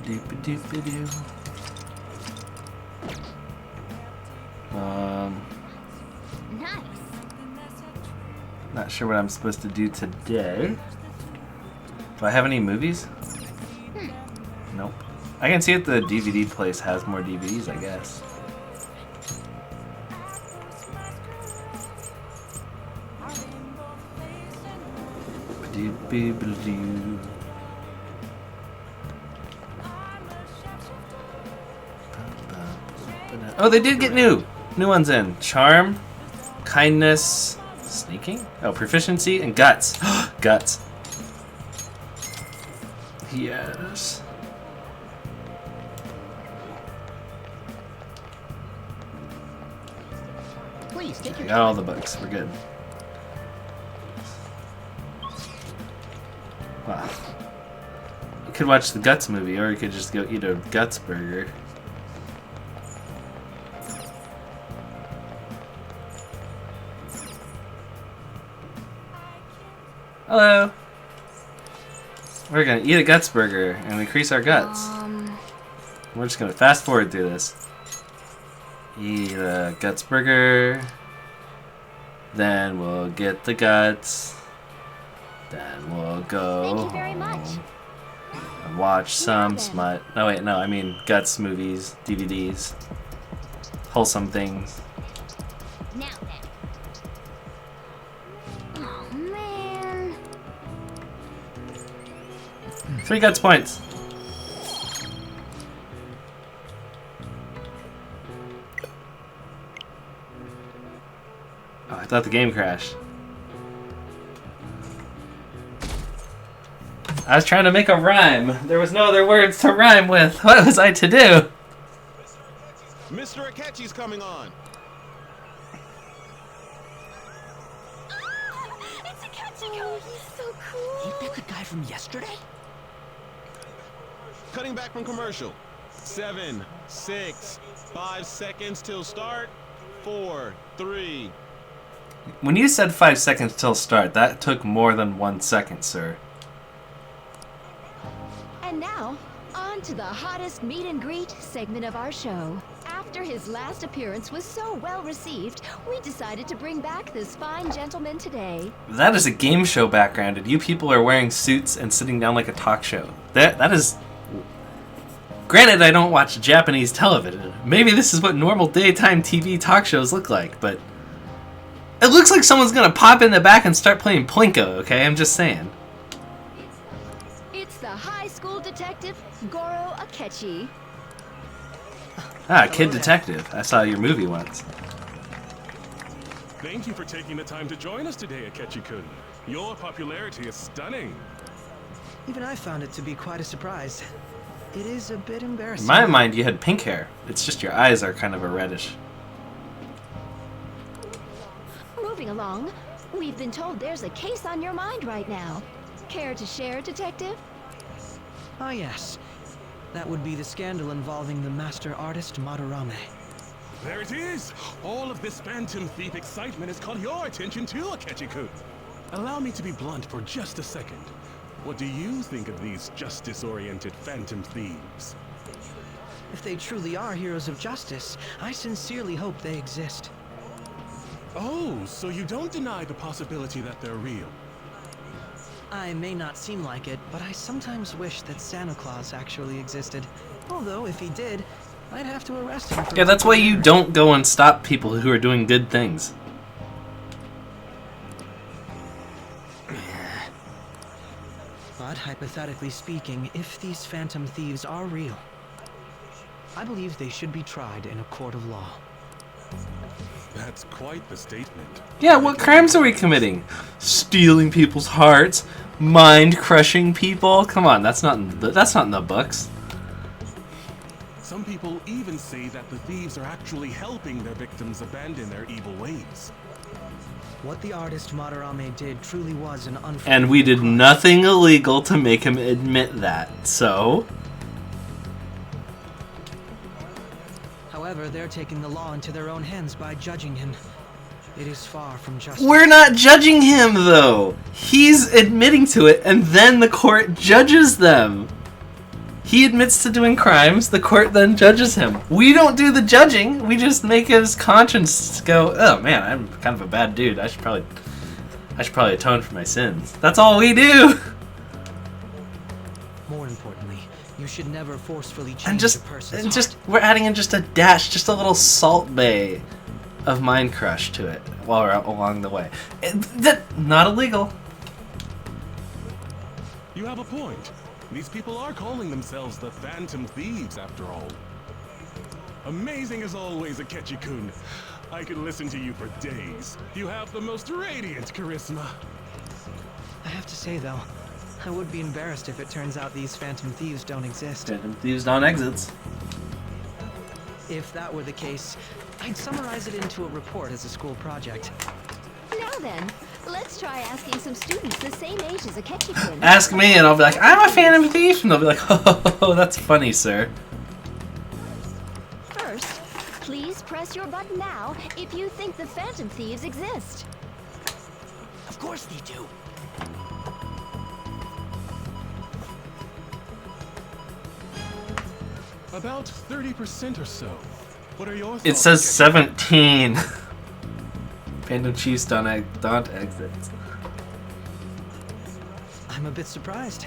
Doop-a-doop-a-doo. Nice. Not sure what I'm supposed to do today. Do I have any movies? Nope. I can see if the DVD place has more DVDs, I guess. Oh, they did get new ones in. Charm, kindness, sneaking? Oh, proficiency, and guts. Guts. Yes. Please take your Got all the books. We're good. Wow. You could watch the Guts movie, or you could just go eat a Guts burger. Hello. We're gonna eat a Guts burger and increase our guts. We're just gonna fast forward through this. Eat a Guts burger. Then we'll get the guts. Then we'll go Thank you very much. and watch some then. smut. No, wait, no, I mean Guts movies, DVDs, wholesome things. Now then. Oh man. 3 Guts points. Oh, I thought the game crashed. I was trying to make a rhyme. There was no other words to rhyme with. What was I to do? Mr. Akechi's coming on. It's Akechi. Oh, he's so cool. Ain't that the guy from yesterday? Cutting back from commercial. 7, 6, 5 seconds till start. 4, 3. When you said 5 seconds till start, that took more than 1 second, sir. And now, on to the hottest meet and greet segment of our show. After his last appearance was so well received, we decided to bring back this fine gentleman today. That is a game show background, and you people are wearing suits and sitting down like a talk show. That is... Granted, I don't watch Japanese television. Maybe this is what normal daytime TV talk shows look like, but... It looks like someone's gonna pop in the back and start playing Plinko, okay? I'm just saying. It's the high school detective, Goro Akechi. Ah, Kid Detective. I saw your movie once. Thank you for taking the time to join us today, Akechi-kun. Your popularity is stunning. Even I found it to be quite a surprise. It is a bit In embarrassing. my mind, you had pink hair. It's just your eyes are kind of a reddish. Moving along, we've been told there's a case on your mind right now. Care to share, detective? Ah, yes. That would be the scandal involving the master artist Madarame. There it is! All of this Phantom Thief excitement has caught your attention too, Akechi-kun. Allow me to be blunt for just a second. What do you think of these justice-oriented Phantom Thieves? If they truly are heroes of justice, I sincerely hope they exist. Oh, so you don't deny the possibility that they're real? I may not seem like it, but I sometimes wish that Santa Claus actually existed. Although, if he did, I'd have to arrest him for... Yeah, that's why you don't go and stop people who are doing good things. But hypothetically speaking, if these Phantom Thieves are real, I believe they should be tried in a court of law. That's quite the statement. Yeah, what crimes are we committing? Stealing people's hearts, mind-crushing people. Come on, that's not in the books. Some people even say that the thieves are actually helping their victims abandon their evil ways. What the artist Madarame did truly was an unforgivable And we did crime. nothing illegal to make him admit that. So, However, they're taking the law into their own hands by judging him. It is far from justice. we're not judging him though. He's admitting to it and then the court judges them. He admits to doing crimes. The court then judges him. We don't do the judging. We just make his conscience go, oh man, I'm kind of a bad dude. I should probably atone for my sins. That's all we do. More importantly, you should never forcefully change And a person's heart. we're adding in just a dash, just a little salt bay of Mind Crush to it while we're out along the way. Not illegal. You have a point. These people are calling themselves the Phantom Thieves, after all. Amazing as always, Akechi-kun. I could listen to you for days. You have the most radiant charisma. I have to say, though, I would be embarrassed if it turns out these Phantom Thieves don't exist. Phantom Thieves don't exits. If that were the case, I'd summarize it into a report as a school project. Now then, let's try asking some students the same age as Akechi-kun. Ask me and I'll be like, I'm a Phantom Thief. And they'll be like, oh, that's funny, sir. First, please press your button now if you think the Phantom Thieves exist. Of course they do. About 30% or so. What are your thoughts? It says Akechi-kun? 17. Phantom Chiefs don't exit. I'm a bit surprised.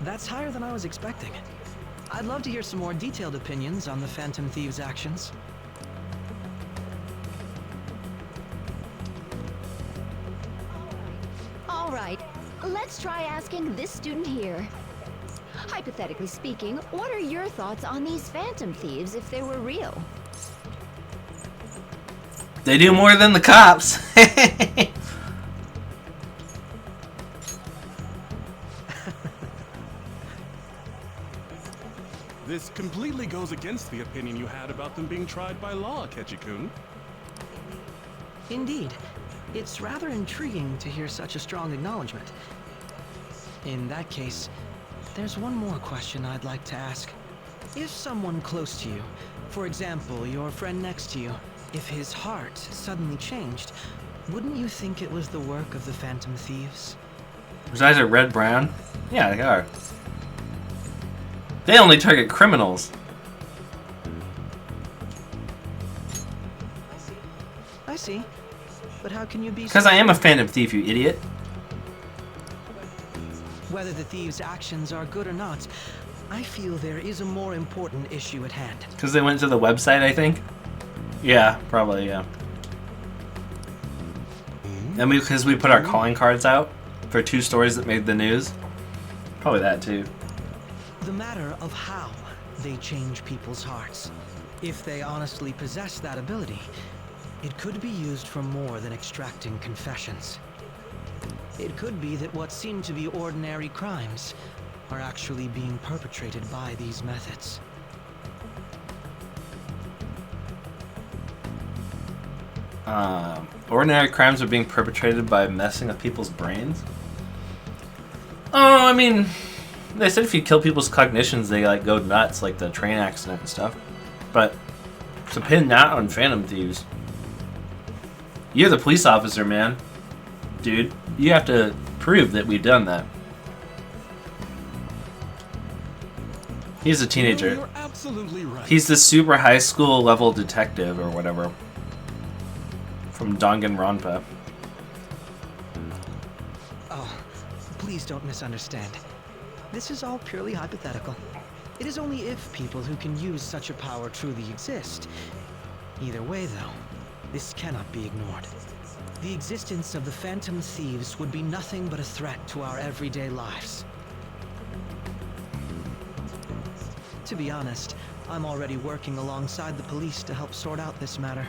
That's higher than I was expecting. I'd love to hear some more detailed opinions on the Phantom Thieves' actions. All right, let's try asking this student here. Hypothetically speaking, what are your thoughts on these Phantom Thieves if they were real? They do more than the cops. This completely goes against the opinion you had about them being tried by law, Akechi-kun. Indeed. It's rather intriguing to hear such a strong acknowledgement. In that case, there's one more question I'd like to ask. If someone close to you, for example, your friend next to you, if his heart suddenly changed, wouldn't you think it was the work of the Phantom Thieves? His eyes are red-brown? Yeah, they are. They only target criminals. I see. But how can you be Because I am a Phantom Thief, you idiot. Whether the thieves' actions are good or not, I feel there is a more important issue at hand. Because they went to the website, I think? Yeah, probably, yeah. And because we put our calling cards out for 2 stories that made the news. Probably that, too. The matter of how they change people's hearts. If they honestly possess that ability, it could be used for more than extracting confessions. It could be that what seem to be ordinary crimes are actually being perpetrated by these methods. Ordinary crimes are being perpetrated by messing with people's brains? Oh, I mean, they said if you kill people's cognitions, they like go nuts, like the train accident and stuff. But to pin that on Phantom Thieves, you're the police officer, man. Dude, you have to prove that we've done that. He's a teenager. You're absolutely right. He's the super high school level detective or whatever. From Danganronpa. Oh, please don't misunderstand. This is all purely hypothetical. It is only if people who can use such a power truly exist. Either way, though, this cannot be ignored. The existence of the Phantom Thieves would be nothing but a threat to our everyday lives. To be honest, I'm already working alongside the police to help sort out this matter.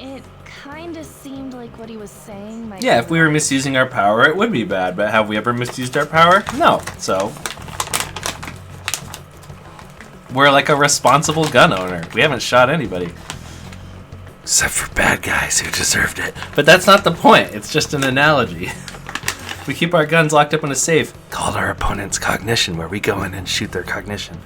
It kinda seemed like what he was saying might Yeah, be if we were right. misusing our power, it would be bad. But have we ever misused our power? No. So we're like a responsible gun owner. We haven't shot anybody. Except for bad guys who deserved it. But that's not the point. It's just an analogy. We keep our guns locked up in a safe called our opponent's cognition, where we go in and shoot their cognition.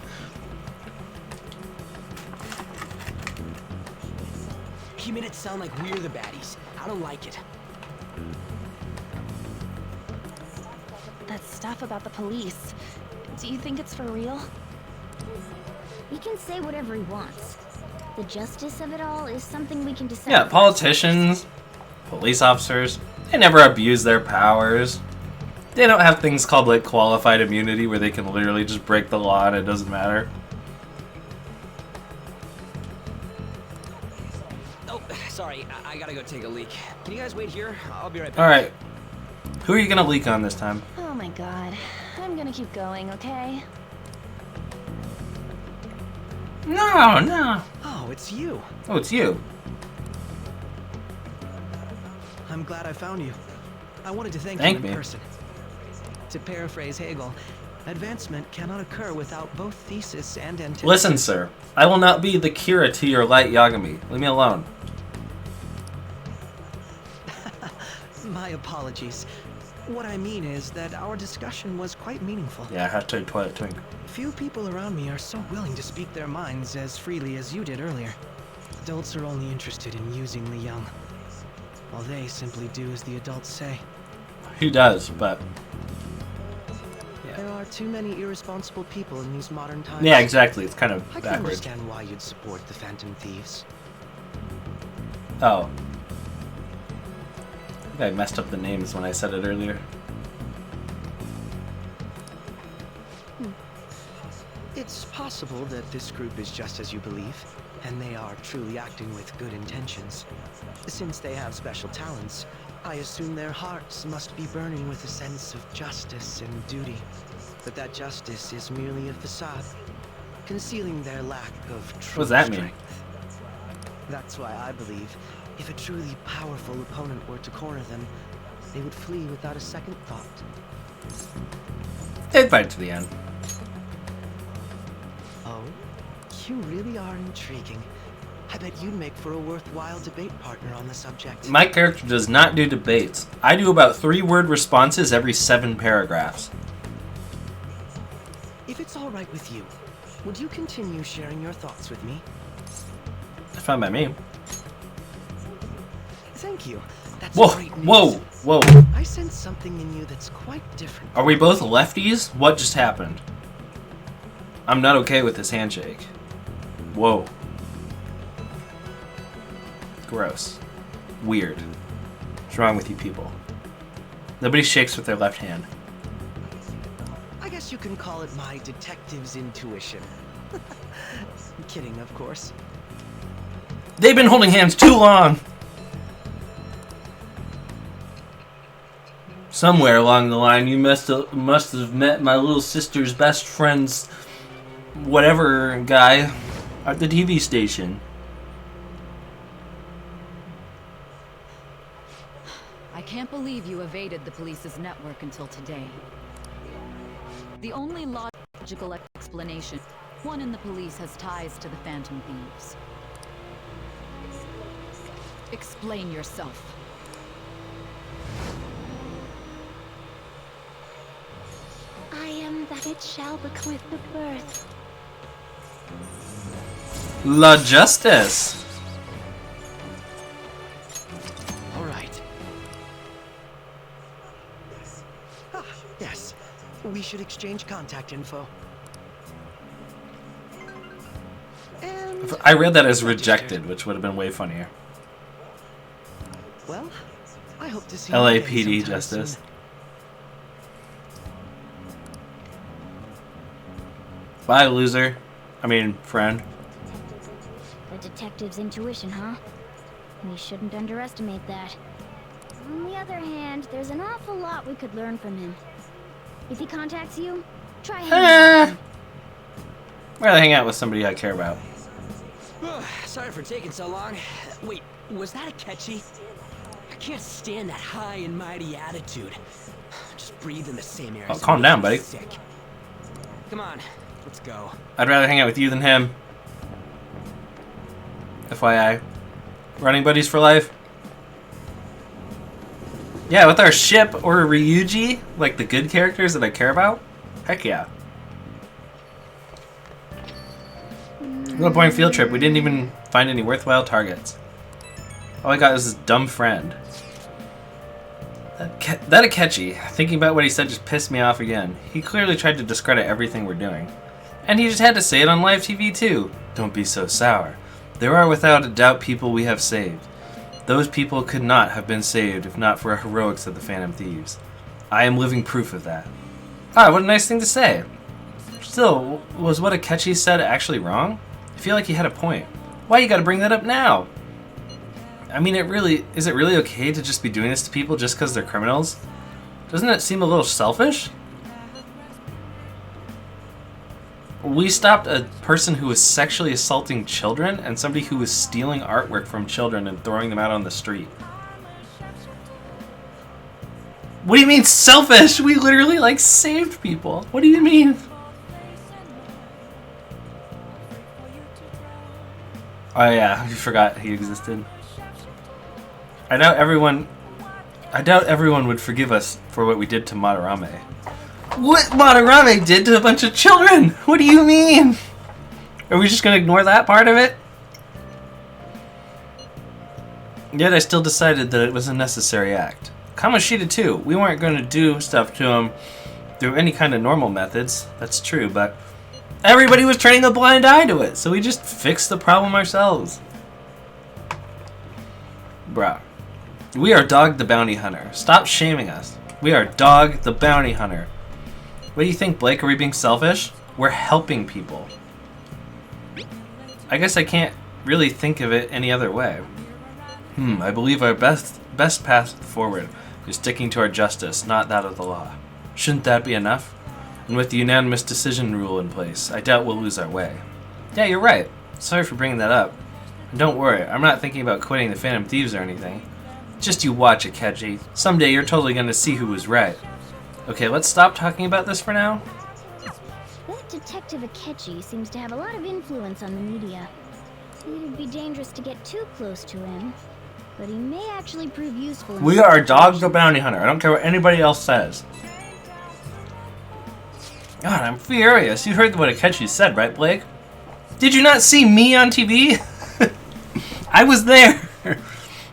He made it sound like we're the baddies. I don't like it. That's stuff about the police. Do you think it's for real? He can say whatever he wants. The justice of it all is something we can decide. Yeah, politicians, police officers, they never abuse their powers. They don't have things called like qualified immunity where they can literally just break the law and it doesn't matter. Oh, sorry, I gotta go take a leak. Can you guys wait here? I'll be right back. Alright. Who are you gonna leak on this time? Oh my god. I'm gonna keep going, okay? No, no. Oh, it's you. Oh, it's you. I'm glad I found you. I wanted to thank Thank you in me. person. To paraphrase Hegel, advancement cannot occur without both thesis and antithesis. Listen, sir. I will not be the Kira to your light Yagami. Leave me alone. My apologies. What I mean is that our discussion was quite meaningful. Yeah, hashtag Twilight Twink. Few people around me are so willing to speak their minds as freely as you did earlier. Adults are only interested in using the young, while they simply do as the adults say. He does, but... There are too many irresponsible people in these modern times. Yeah, exactly. It's kind of I can backwards. understand why you'd support the Phantom Thieves. Oh. I think I messed up the names when I said it earlier. It's possible that this group is just as you believe, and they are truly acting with good intentions. Since they have special talents, I assume their hearts must be burning with a sense of justice and duty. But that justice is merely a facade, concealing their lack of true What does that mean? strength. That's why I believe if a truly powerful opponent were to corner them, they would flee without a second thought. They'd fight to the end. Oh, you really are intriguing. I bet you'd make for a worthwhile debate partner on the subject. My character does not do debates. I do about 3-word responses every 7 paragraphs. If it's all right with you, would you continue sharing your thoughts with me? That's fine by me. Thank you. That's Whoa, great news. whoa, whoa. I sense something in you that's quite different. Are we both lefties? What just happened? I'm not okay with this handshake. Whoa. Gross. Weird. What's wrong with you people? Nobody shakes with their left hand. I guess you can call it my detective's intuition. I'm kidding, of course. They've been holding hands too long! Somewhere along the line, you must have met my little sister's best friend's whatever guy at the TV station. I can't believe you evaded the police's network until today. The only logical explanation, one in the police has ties to the Phantom Thieves. Explain yourself. I am that it shall bequeath the birth. La Justice! All right. Ah, yes. We should exchange contact info. And I read that as rejected, which would have been way funnier. well, I hope to see you again LAPD sometime Justice. soon. Bye, loser. I mean, friend. The detective's intuition, huh? We shouldn't underestimate that. On the other hand, there's an awful lot we could learn from him. If he contacts you, try hanging out with him. I'd rather hang out with somebody I care about. Sorry for taking so long. Wait, was that a catchy? I can't stand that high and mighty attitude. Just breathe in the same air. Oh, as calm me. down, buddy. Sick. Come on, let's go. I'd rather hang out with you than him. FYI. Running buddies for life. Yeah, with our ship or Ryuji, like the good characters that I care about. Heck yeah. What a boring field trip. We didn't even find any worthwhile targets. All I got is this dumb friend. That Akechi, thinking about what he said just pissed me off again. He clearly tried to discredit everything we're doing. And he just had to say it on live TV too. Don't be so sour. There are without a doubt people we have saved. Those people could not have been saved if not for our heroics of the Phantom Thieves. I am living proof of that. Ah, what a nice thing to say. Still, was what Akechi said actually wrong? I feel like he had a point. Why you gotta bring that up now? I mean, is it really okay to just be doing this to people just because they're criminals? Doesn't it seem a little selfish? We stopped a person who was sexually assaulting children and somebody who was stealing artwork from children and throwing them out on the street. What do you mean selfish? We literally like saved people. What do you mean? Oh yeah, you forgot he existed. I doubt everyone would forgive us for what we did to Madarame. What Madarame did to a bunch of children? What do you mean? Are we just gonna ignore that part of it? Yet I still decided that it was a necessary act. Kamoshida too. We weren't gonna do stuff to him through any kind of normal methods. That's true, but everybody was turning a blind eye to it, so we just fixed the problem ourselves. Bruh. We are Dog the Bounty Hunter. Stop shaming us. We are Dog the Bounty Hunter. What do you think, Blake? Are we being selfish? We're helping people. I guess I can't really think of it any other way. I believe our best path forward is sticking to our justice, not that of the law. Shouldn't that be enough? And with the unanimous decision rule in place, I doubt we'll lose our way. Yeah, you're right. Sorry for bringing that up. And don't worry, I'm not thinking about quitting the Phantom Thieves or anything. Just you watch it, Akechi. Someday you're totally gonna see who was right. Okay, let's stop talking about this for now. That Detective Akechi seems to have a lot of influence on the media. It'd be dangerous to get too close to him, but he may actually prove useful in We are Dog the Bounty Hunter. I don't care what anybody else says. God, I'm furious. You heard what Akechi said, right, Blake? Did you not see me on TV? I was there.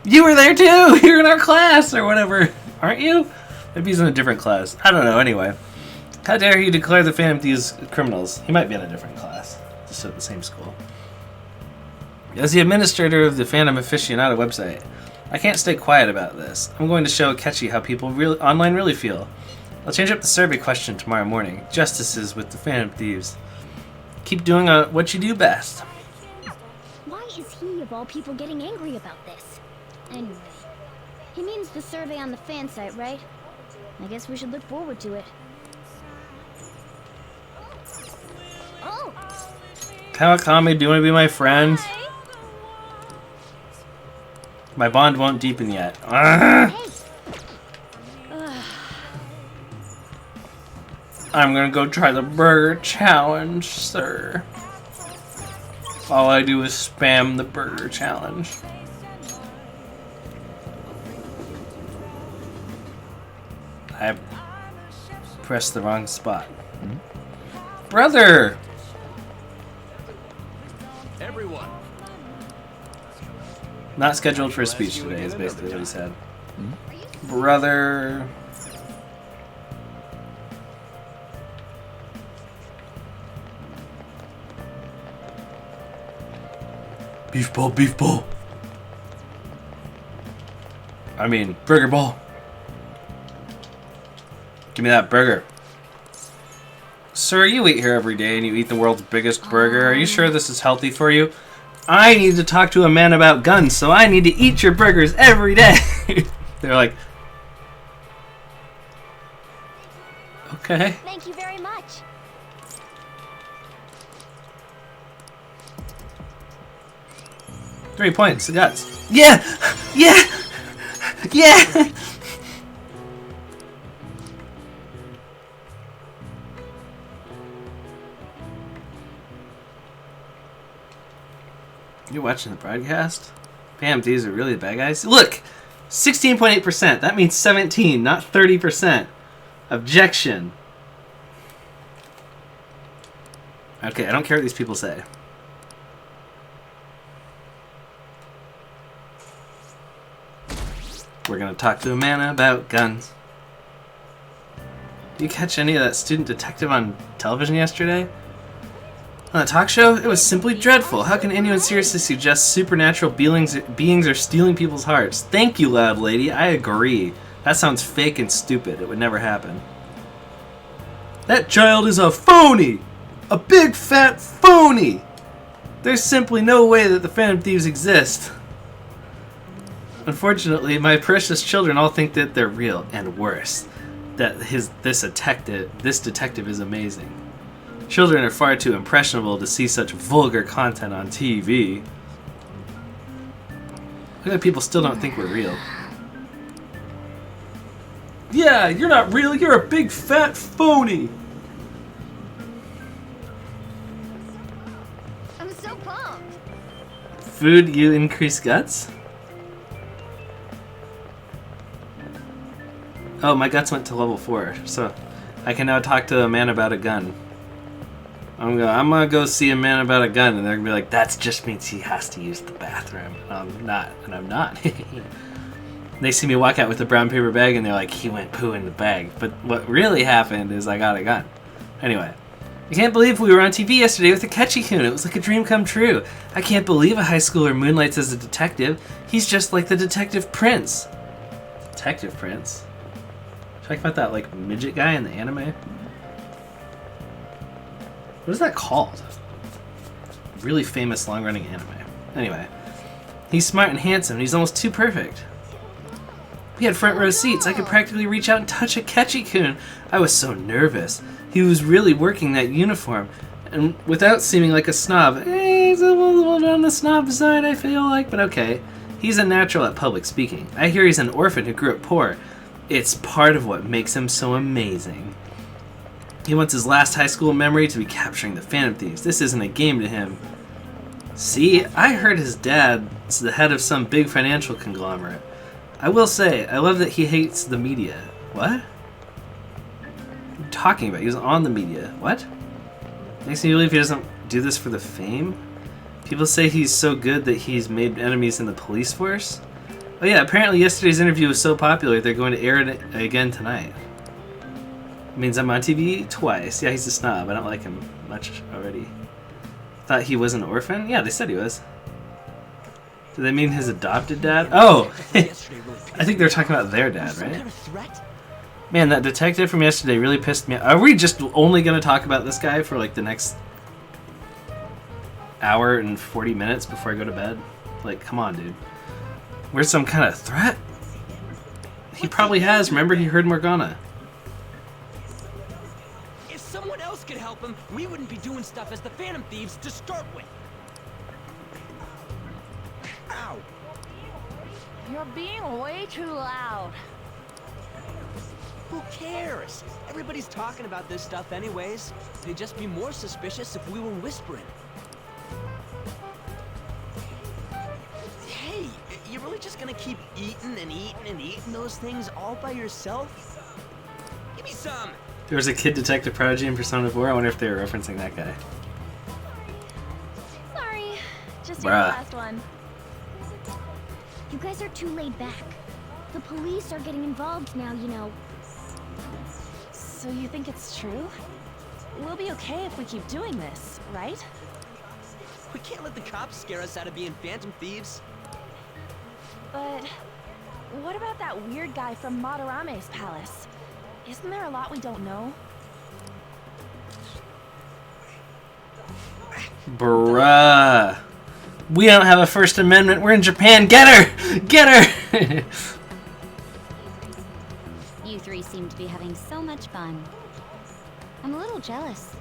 You were there too. You're in our class or whatever, aren't you? Maybe he's in a different class. I don't know. Anyway, how dare he declare the Phantom Thieves criminals? He might be in a different class, just at the same school. As the administrator of the Phantom Aficionado website, I can't stay quiet about this. I'm going to show Akechi how people online really feel. I'll change up the survey question tomorrow morning. Justices with the Phantom Thieves. Keep doing what you do best. Why is he, of all people, getting angry about this? Anyway, he means the survey on the fan site, right? I guess we should look forward to it. Oh! Kawakami, do you want to be my friend? My bond won't deepen yet. Hey. I'm gonna go try the burger challenge, sir. All I do is spam the burger challenge. I pressed the wrong spot. Brother! Everyone. Not scheduled for a speech today is basically what he said. Brother... Beef ball, beef ball. I mean, burger ball. Give me that burger. Sir, you eat here every day and you eat the world's biggest burger. Are you sure this is healthy for you? I need to talk to a man about guns, so I need to eat your burgers every day. They're like, okay. Thank you very much. Three points, the guts. Yeah! Yeah! Yeah! You're watching the broadcast? Bam, these are really the bad guys. Look! 16.8%. That means 17, not 30%. Objection. Okay, I don't care what these people say. We're gonna talk to a man about guns. Did you catch any of that student detective on television yesterday? On the talk show? It was simply dreadful. How can anyone seriously suggest supernatural beings are stealing people's hearts? Thank you, loud lady. I agree. That sounds fake and stupid. It would never happen. That child is a phony! A big fat phony! There's simply no way that the Phantom Thieves exist. Unfortunately, my precious children all think that they're real, and worse, that this detective is amazing. Children are far too impressionable to see such vulgar content on TV. Look at people still don't think we're real. Yeah, you're not real, you're a big fat phony! I'm so pumped. Food, you increase guts? Oh, my guts went to level 4, so I can now talk to a man about a gun. I'm gonna go see a man about a gun, and they're gonna be like, that just means he has to use the bathroom. I'm not. They see me walk out with a brown paper bag, and they're like, he went poo in the bag. But what really happened is I got a gun. Anyway, I can't believe we were on TV yesterday with the comiiiiiin. It was like a dream come true. I can't believe a high schooler moonlights as a detective. He's just like the Detective Prince. Detective Prince? Talk about that like midget guy in the anime. What is that called? Really famous long-running anime. Anyway, he's smart and handsome. And he's almost too perfect. We had front row seats. I could practically reach out and touch a comiiiiiin. I was so nervous. He was really working that uniform, and without seeming like a snob. He's a little on the snob side, I feel like, but okay. He's a natural at public speaking. I hear he's an orphan who grew up poor. It's part of what makes him so amazing. He wants his last high school memory to be capturing the Phantom Thieves. This isn't a game to him. See, I heard his dad's the head of some big financial conglomerate. I will say, I love that he hates the media. What? What are you talking about? He was on the media. What? Makes me believe he doesn't do this for the fame? People say he's so good that he's made enemies in the police force? Oh yeah, apparently yesterday's interview was so popular they're going to air it again tonight. It means I'm on TV twice. Yeah, he's a snob. I don't like him much already. Thought he was an orphan? Yeah, they said he was. Do they mean his adopted dad? Oh! I think they're talking about their dad, right? Man, that detective from yesterday really pissed me off. Are we just only going to talk about this guy for like the next hour and 40 minutes before I go to bed? Like, come on, dude. Where's some kind of threat? He probably has. Remember, he heard Morgana. If someone else could help him, we wouldn't be doing stuff as the Phantom Thieves to start with. Ow! You're being way too loud. Who cares? Everybody's talking about this stuff anyways. They'd just be more suspicious if we were whispering. Hey, you really just gonna keep eating and eating and eating those things all by yourself? Give me some! There was a kid detective prodigy in Persona 4. I wonder if they were referencing that guy. Sorry. Just your last one. You guys are too laid back. The police are getting involved now, you know. So you think it's true? We'll be okay if we keep doing this, right? We can't let the cops scare us out of being Phantom Thieves. But what about that weird guy from Madarame's palace? Isn't there a lot we don't know? Bruh. We don't have a First Amendment. We're in Japan. Get her! Get her! You three seem to be having so much fun. I'm a little jealous.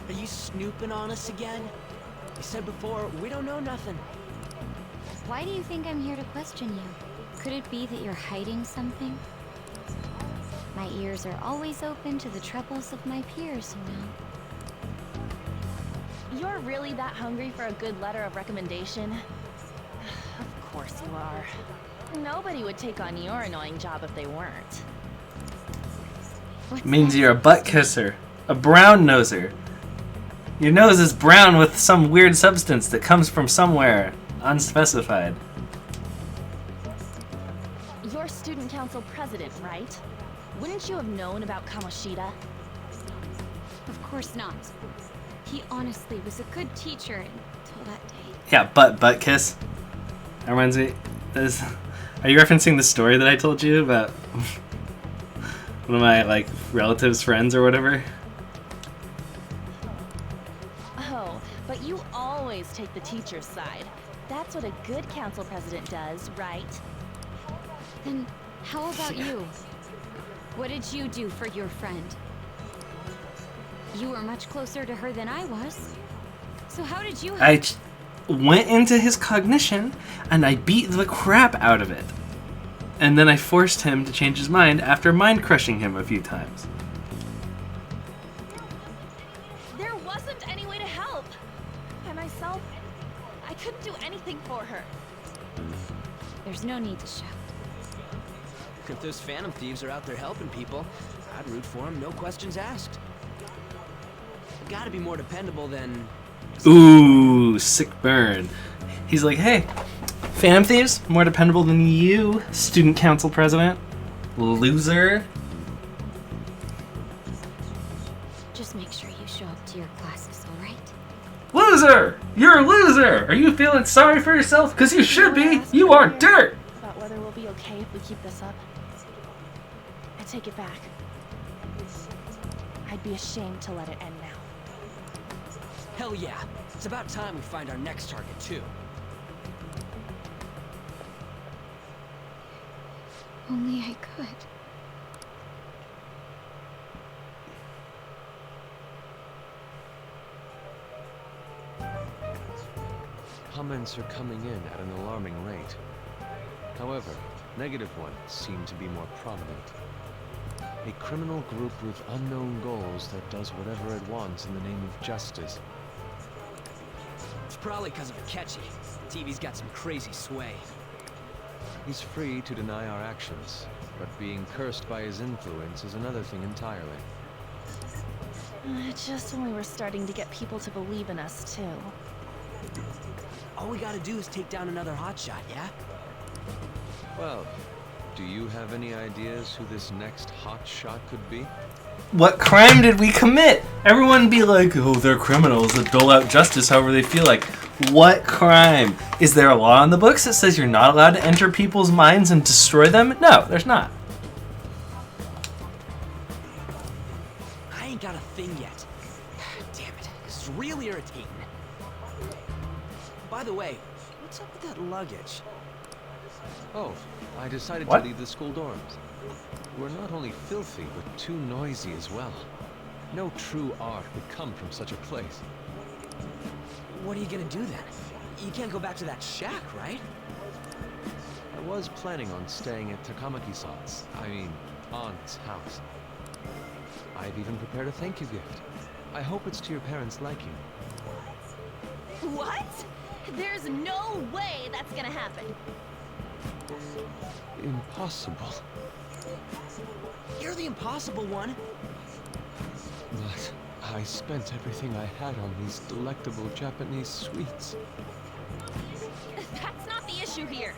Are you snooping on us again? You said before, we don't know nothing. Why do you think I'm here to question you? Could it be that you're hiding something? My ears are always open to the troubles of my peers, you know. You're really that hungry for a good letter of recommendation? Of course you are. Nobody would take on your annoying job if they weren't. What's Means that? you're a butt kisser. A brown noser. Your nose is brown with some weird substance that comes from somewhere unspecified. student council president, right? Wouldn't you have known about Kamoshida? Of course not. He honestly was a good teacher until that day. Yeah, butt kiss. That reminds me. Are you referencing the story that I told you about one of my like relatives' friends or whatever? Oh, but you always take the teacher's side. That's what a good council president does, right? Then how about you? What did you do for your friend? You were much closer to her than I was. So how did you help? Went into his cognition and I beat the crap out of it. And then I forced him to change his mind after mind crushing him a few times. There wasn't any way to help. By myself, I couldn't do anything for her. There's no need to shout. If those Phantom Thieves are out there helping people, I'd root for them, no questions asked. Gotta be more dependable than... Ooh, sick burn. He's like, hey, Phantom Thieves, more dependable than you, student council president. Loser. Just make sure you show up to your classes, alright? Loser! You're a loser! Are you feeling sorry for yourself? Because you should be! You are dirt! About whether we'll be okay if we keep this up. I take it back. I'd be ashamed to let it end now. Hell yeah. It's about time we find our next target, too. Only I could. Comments are coming in at an alarming rate. However, negative ones seem to be more prominent. A criminal group with unknown goals that does whatever it wants in the name of justice. It's probably because of Akechi. TV's got some crazy sway. He's free to deny our actions, but being cursed by his influence is another thing entirely. Just when we were starting to get people to believe in us, too. All we gotta do is take down another hotshot, yeah? Well, do you have any ideas who this next hot shot could be? What crime did we commit? Everyone be like, oh, they're criminals that dole out justice however they feel like. What crime? Is there a law in the books that says you're not allowed to enter people's minds and destroy them? No, there's not. I ain't got a thing yet. Damn it, this is really irritating. By the way, what's up with that luggage? Oh, I decided What? to leave the school dorms. We're not only filthy, but too noisy as well. No true art would come from such a place. What are you gonna do then? You can't go back to that shack, right? I was planning on staying at Takamaki-san's, aunt's house. I've even prepared a thank you gift. I hope it's to your parents' liking. What? There's no way that's gonna happen. Impossible. You're the impossible one. But I spent everything I had on these delectable Japanese sweets. That's not the issue here.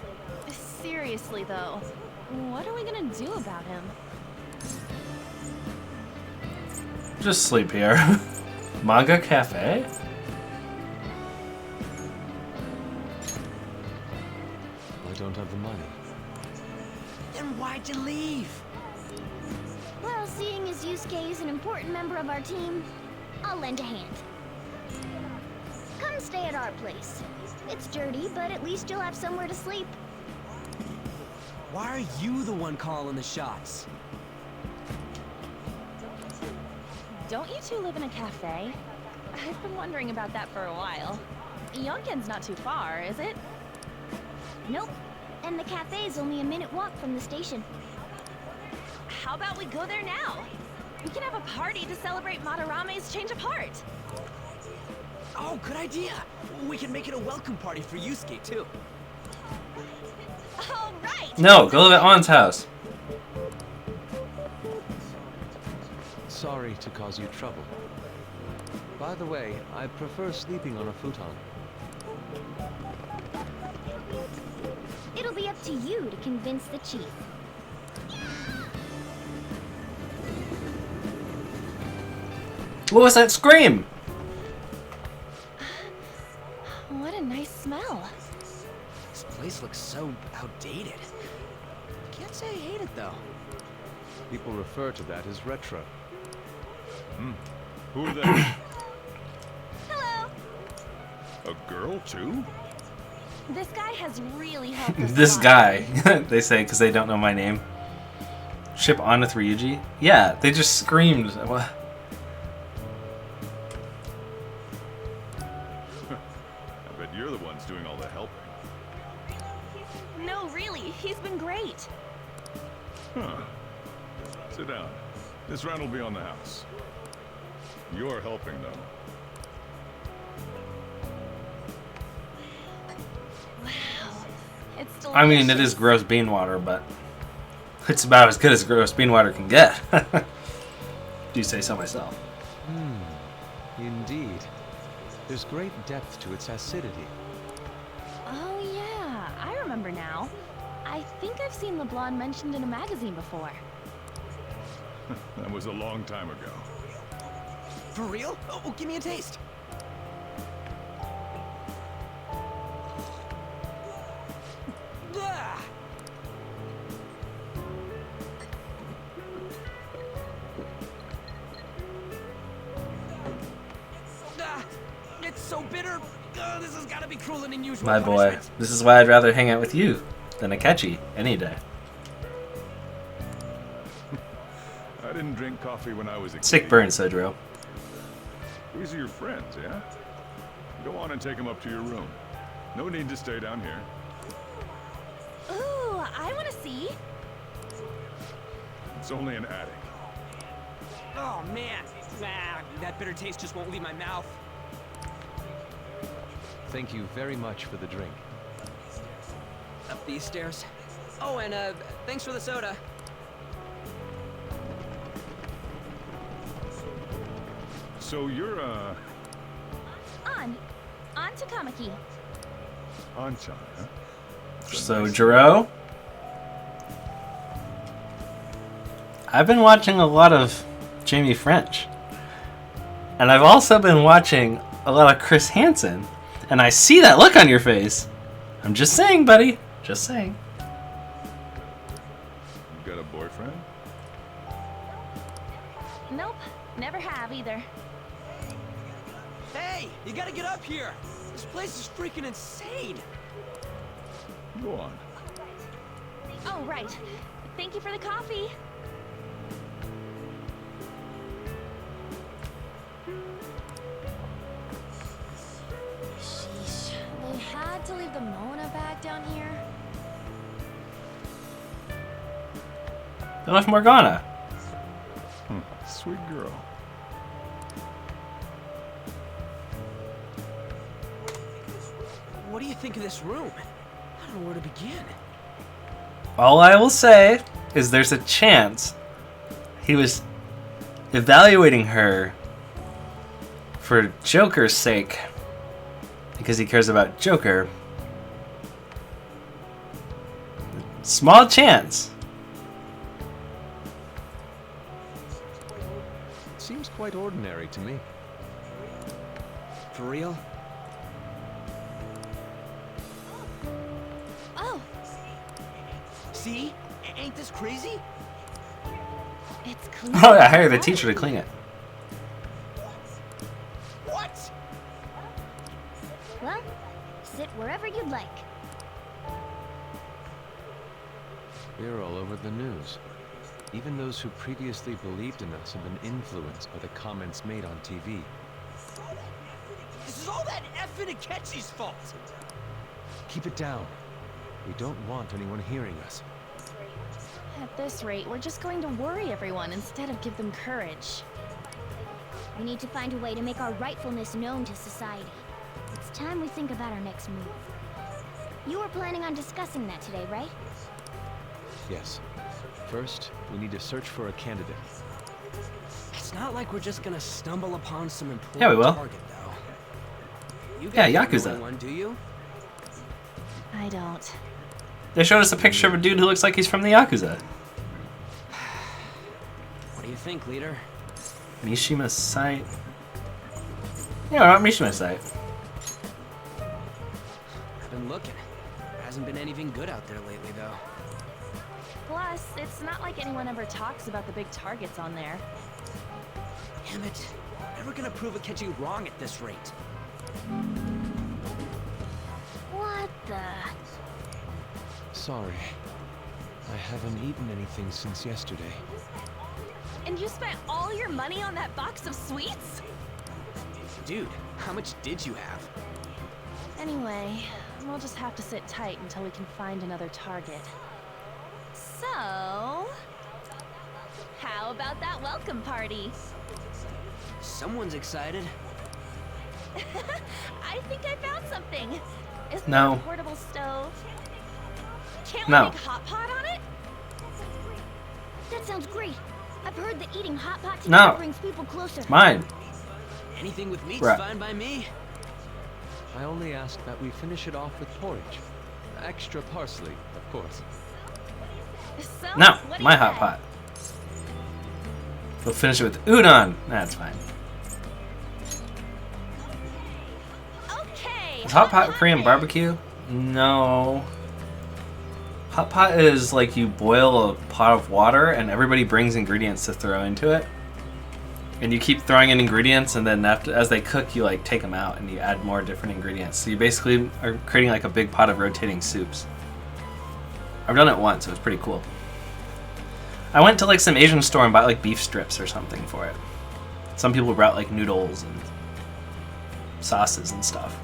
Seriously, though, what are we gonna do about him? Just sleep here. Manga cafe? I don't have the money. Then why'd you leave? Well, seeing as Yusuke is an important member of our team, I'll lend a hand. Come stay at our place. It's dirty, but at least you'll have somewhere to sleep. Why are you the one calling the shots? Don't you two live in a cafe? I've been wondering about that for a while. Yongen's not too far, is it? Nope. And the cafe's only a minute walk from the station. How about we go there now? We can have a party to celebrate Madarame's change of heart. Oh, good idea. We can make it a welcome party for Yusuke, too. All right. No, go live at On's house. Sorry to cause you trouble. By the way, I prefer sleeping on a futon. It'll be up to you to convince the chief. What was that scream? What a nice smell. This place looks so outdated. Can't say I hate it though. People refer to that as retro. Who are they? Hello. A girl, too? This guy has really helped us. This a lot. guy, they say, because they don't know my name. Ship on with Ryuji? Yeah, they just screamed. What? I bet you're the ones doing all the helping. No, really, he's been great. Huh. Sit down. This round will be on the house. You're helping, though. Wow. It's delicious. I mean, it is gross bean water, but it's about as good as gross bean water can get. Do say so myself. Indeed. There's great depth to its acidity. Oh yeah, I remember now. I think I've seen the blonde mentioned in a magazine before. That was a long time ago. For real? Oh, give me a taste. Ah! Ah, it's so bitter. This has got to be cruel and unusual. My boy, punishment. this is why I'd rather hang out with you than Akechi any day. I didn't drink coffee when I was a kid. Sick burn, Sodro. These are your friends, yeah? Go on and take them up to your room. No need to stay down here. Ooh, I want to see. It's only an attic. Oh man, that bitter taste just won't leave my mouth. Thank you very much for the drink. Up these stairs. Oh, and thanks for the soda. So you're, On to Kamiki. Anchan, huh? So, Jiro, I've been watching a lot of Jamie French. And I've also been watching a lot of Chris Hansen. And I see that look on your face. I'm just saying, buddy. Just saying. You got a boyfriend? Nope, never have either. Hey, you gotta get up here. This place is freaking insane. Go on. Oh, right. Thank you for the coffee. Sheesh. They had to leave the Mona bag down here. They left Morgana. Sweet girl. What do you think of this room? I don't know where to begin. All I will say is there's a chance he was evaluating her for Joker's sake because he cares about Joker. Small chance. It seems quite ordinary to me. For real? Oh, See? Ain't this crazy? it's clean. Oh, I hired the teacher to clean it. What? Well, sit wherever you'd like. We're all over the news. Even those who previously believed in us have been influenced by the comments made on TV. This is all that effing Akechi's fault. Keep it down. We don't want anyone hearing us. At this rate, we're just going to worry everyone instead of give them courage. We need to find a way to make our rightfulness known to society. It's time we think about our next move. You were planning on discussing that today, right? Yes. First, we need to search for a candidate. It's not like we're just gonna stumble upon some important Yeah, we will. target, though. You Yeah, guys don't know Yakuza. one, do you? I don't. They showed us a picture of a dude who looks like he's from the Yakuza. What do you think, leader? Mishima's site. Yeah, not Mishima's site. I've been looking. Hasn't been anything good out there lately, though. Plus, it's not like anyone ever talks about the big targets on there. Damn it. Never gonna prove Akechi wrong at this rate. What the? Sorry. I haven't eaten anything since yesterday. And you spent all your money on that box of sweets? Dude, how much did you have? Anyway, we'll just have to sit tight until we can find another target. So, how about that welcome party? Someone's excited. I think I found something. Isn't No. that a portable stove? Can't we No. make a hot pot on it? That sounds great. I've heard that eating hot pot No. together brings people closer. Mine. Anything with meat's Right. fine by me. I only ask that we finish it off with porridge. Extra parsley, of course. So, No, what do my you hot say? pot. We'll finish it with udon. That's fine. Okay. Is hot pot then. Korean barbecue? No. Hot pot is like you boil a pot of water and everybody brings ingredients to throw into it. And you keep throwing in ingredients, and then after, as they cook, you like take them out and you add more different ingredients. So you basically are creating like a big pot of rotating soups. I've done it once. It was pretty cool. I went to like some Asian store and bought like beef strips or something for it. Some people brought like noodles and sauces and stuff.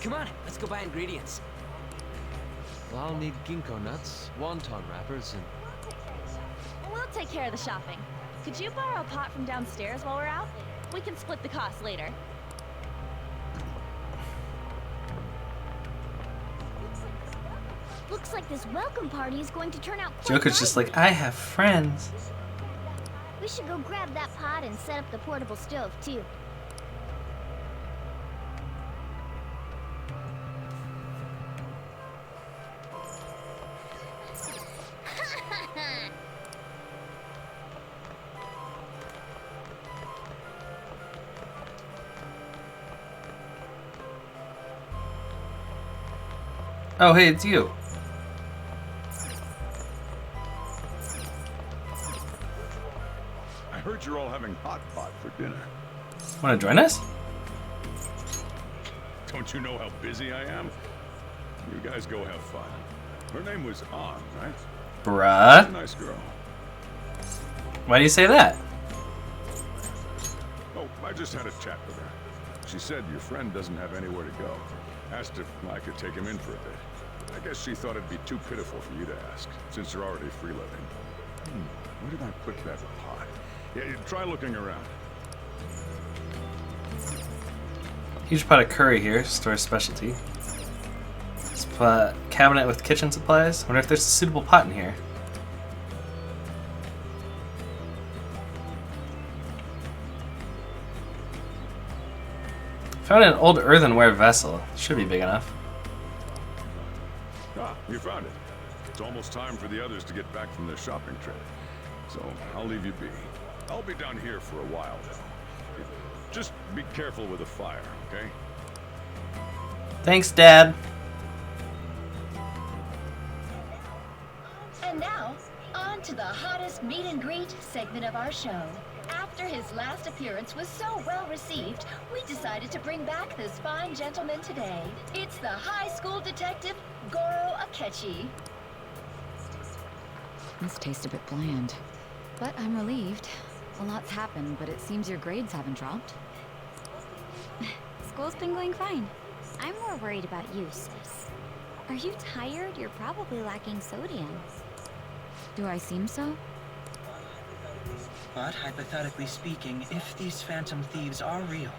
Come on, let's go buy ingredients. I'll need ginkgo nuts, wonton wrappers, and We'll take care of the shopping. Could you borrow a pot from downstairs while we're out? We can split the cost later. Looks like this welcome party is going to turn out quite Joker's just lively. like, I have friends. We should go grab that pot and set up the portable stove, too. Oh, hey, it's you. I heard you're all having hot pot for dinner. Want to join us? Don't you know how busy I am? You guys go have fun. Her name was An, right? Bruh. Nice girl. Why do you say that? Oh, I just had a chat with her. She said your friend doesn't have anywhere to go. Asked if I could take him in for a bit. I guess she thought it'd be too pitiful for you to ask, since you're already freeloading. Where did I put that pot? Yeah, try looking around. Huge pot of curry here, store specialty. Cabinet with kitchen supplies. Wonder if there's a suitable pot in here. Found an old earthenware vessel. Should be big enough. Ah, you found it. It's almost time for the others to get back from their shopping trip. So I'll leave you be. I'll be down here for a while, though. Just be careful with the fire, okay? Thanks, Dad. And now, on to the hottest meet and greet segment of our show. After his last appearance was so well received, we decided to bring back this fine gentleman today. It's the high school detective, Goro Akechi. This tastes a bit bland. But I'm relieved. A lot's happened, but it seems your grades haven't dropped. School's been going fine. I'm more worried about you, sis. Are you tired? You're probably lacking sodium. Do I seem so? But hypothetically speaking, if these phantom thieves are real,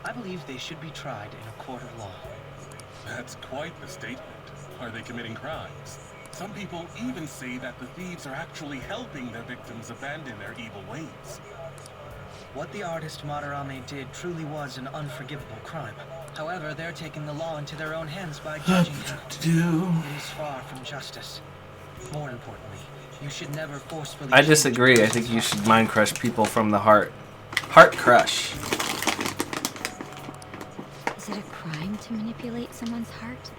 I believe they should be tried in a court of law. That's quite the statement. Are they committing crimes? Some people even say that the thieves are actually helping their victims abandon their evil ways. What the artist Madarame did truly was an unforgivable crime. However, they're taking the law into their own hands by judging him. It is far from justice. More importantly, You should never forcefully. I disagree. I think you should mind crush people from the heart. Heart crush. Is it a crime to manipulate someone's heart?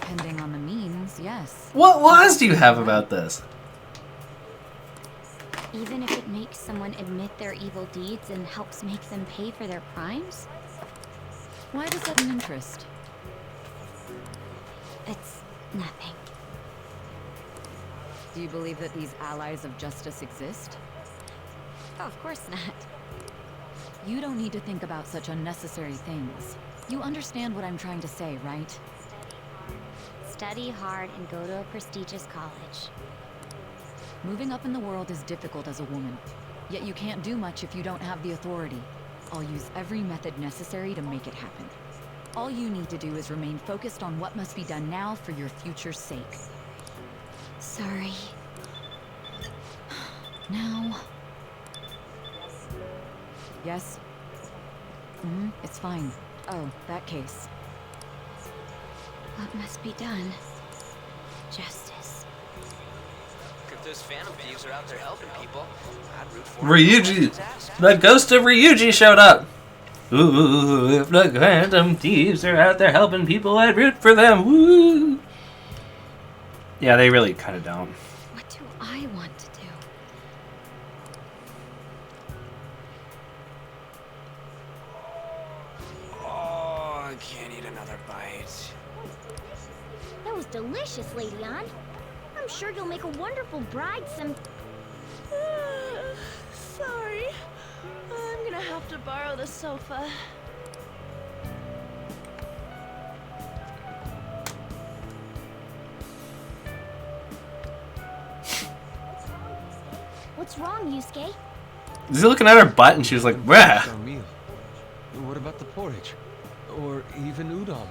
Depending on the means, yes. What laws do you have about this? Even if it makes someone admit their evil deeds and helps make them pay for their crimes? Why does that an interest? It's nothing. Do you believe that these allies of justice exist? Oh, of course not. You don't need to think about such unnecessary things. You understand what I'm trying to say, right? Study hard and go to a prestigious college. Moving up in the world is difficult as a woman. Yet you can't do much if you don't have the authority. I'll use every method necessary to make it happen. All you need to do is remain focused on what must be done now for your future's sake. Sorry. Now... Yes? It's fine. Oh, that case. What must be done? Justice. If those phantom thieves are out there helping people, I'd root for them. Ryuji! The ghost of Ryuji showed up! Ooh, if the phantom thieves are out there helping people, I'd root for them! Woo! Yeah, they really kind of don't. What do I want to do? Oh, I can't eat another bite. That was delicious, Lady Ann. I'm sure you'll make a wonderful bride some... Sorry. I'm gonna have to borrow the sofa. What's wrong, Yusuke? Is he looking at her butt and she was like, bruh? Our meal. What about the porridge? Or even udon?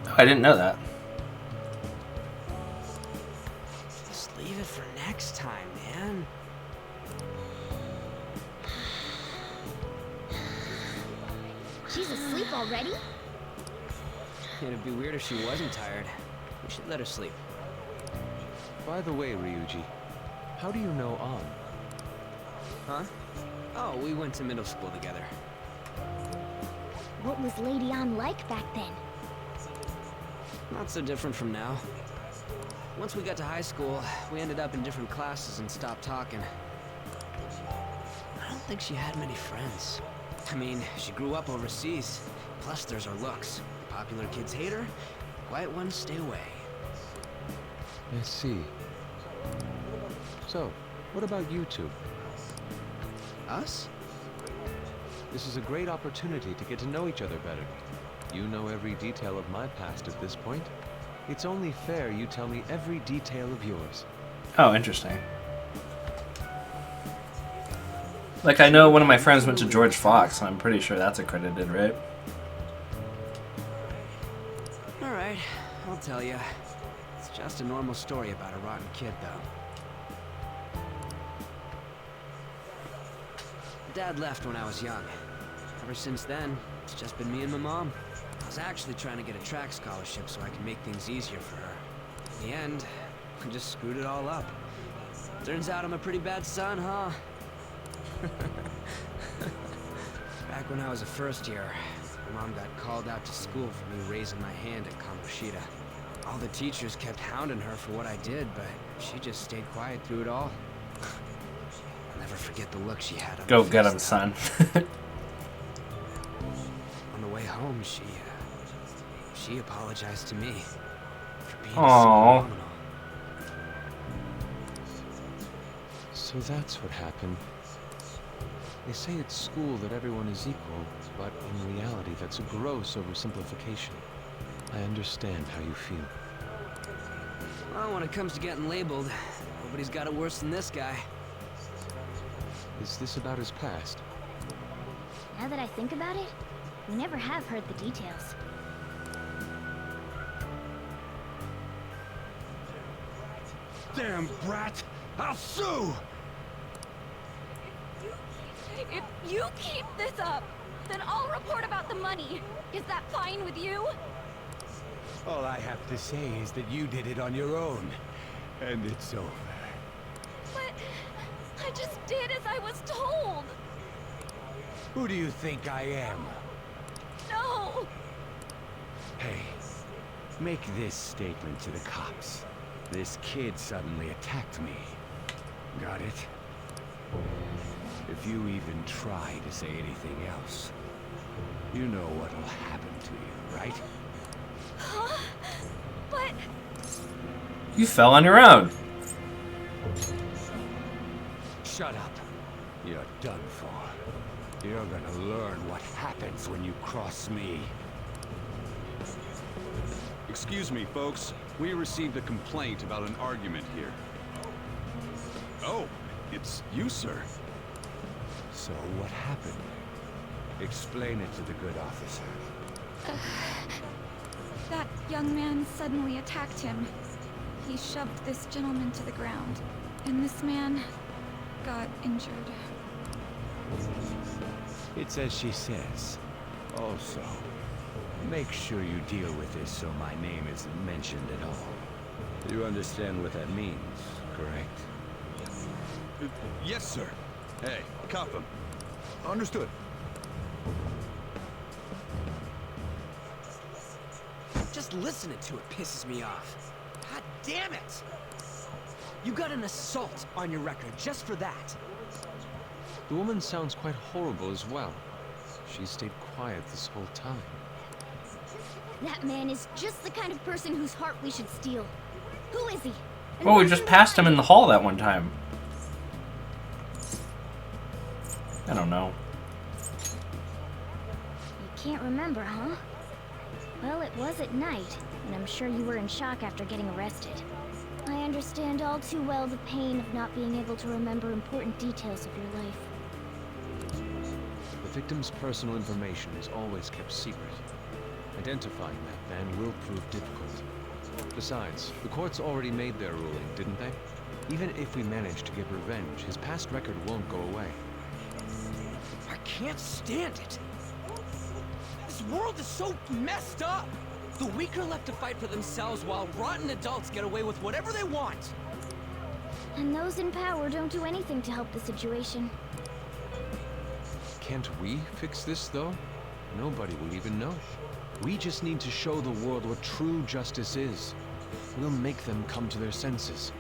Oh, I didn't know that. Just leave it for next time, man. She's asleep already? It'd be weird if she wasn't tired. We should let her sleep. By the way, Ryuji, how do you know An? Huh? Oh, we went to middle school together. What was Lady Ann like back then? Not so different from now. Once we got to high school, we ended up in different classes and stopped talking. I don't think she had many friends. I mean, she grew up overseas. Plus, there's her looks. Popular kids hate her. Quiet ones stay away. I see. So, what about you two? Us? This is a great opportunity to get to know each other better. You know every detail of my past at this point. It's only fair you tell me every detail of yours. Oh, interesting. Like, I know one of my friends went to George Fox, and I'm pretty sure that's accredited, right? Alright, I'll tell you. It's just a normal story about a rotten kid, though. Dad left when I was young. Ever since then, it's just been me and my mom. I was actually trying to get a track scholarship so I could make things easier for her. In the end, I just screwed it all up. Turns out I'm a pretty bad son, huh? Back when I was a first year, my mom got called out to school for me raising my hand at Kamoshida. All the teachers kept hounding her for what I did, but she just stayed quiet through it all. I'll never forget the look she had on Go her get face him, son. On the way home, she apologized to me for being Aww. so phenomenal. So that's what happened. They say at school that everyone is equal, but in reality that's a gross oversimplification. I understand how you feel. Well, when it comes to getting labeled, nobody's got it worse than this guy. Is this about his past? Now that I think about it, we never have heard the details. Damn brat! I'll sue! If you keep this up, Then I'll report about the money. Is that fine with you? All I have to say is that you did it on your own. And it's over. But I just did as I was told. Who do you think I am? No. Hey, make this statement to the cops. This kid suddenly attacked me. Got it? If you even try to say anything else, you know what'll happen to you, right? Huh? But... You fell on your own. Shut up. You're done for. You're gonna learn what happens when you cross me. Excuse me, folks. We received a complaint about an argument here. Oh, it's you, sir. So what happened? Explain it to the good officer. That young man suddenly attacked him. He shoved this gentleman to the ground, and this man got injured. It's as she says. Also, make sure you deal with this so my name isn't mentioned at all. You understand what that means, correct? Yes, sir. Hey, cuff him. Understood. Just listening to it pisses me off. God damn it! You got an assault on your record just for that. The woman sounds quite horrible as well. She stayed quiet this whole time. That man is just the kind of person whose heart we should steal. Who is he? And Oh, we what's just he passed him want? in the hall that one time. I don't know. You can't remember, huh? Well, it was at night, and I'm sure you were in shock after getting arrested. I understand all too well the pain of not being able to remember important details of your life. The victim's personal information is always kept secret. Identifying that man will prove difficult. Besides, the courts already made their ruling, didn't they? Even if we manage to get revenge, his past record won't go away. I can't stand it. This world is so messed up. The weak are left to fight for themselves while rotten adults get away with whatever they want. And those in power don't do anything to help the situation. Can't we fix this, though? Nobody will even know. We just need to show the world what true justice is. We'll make them come to their senses.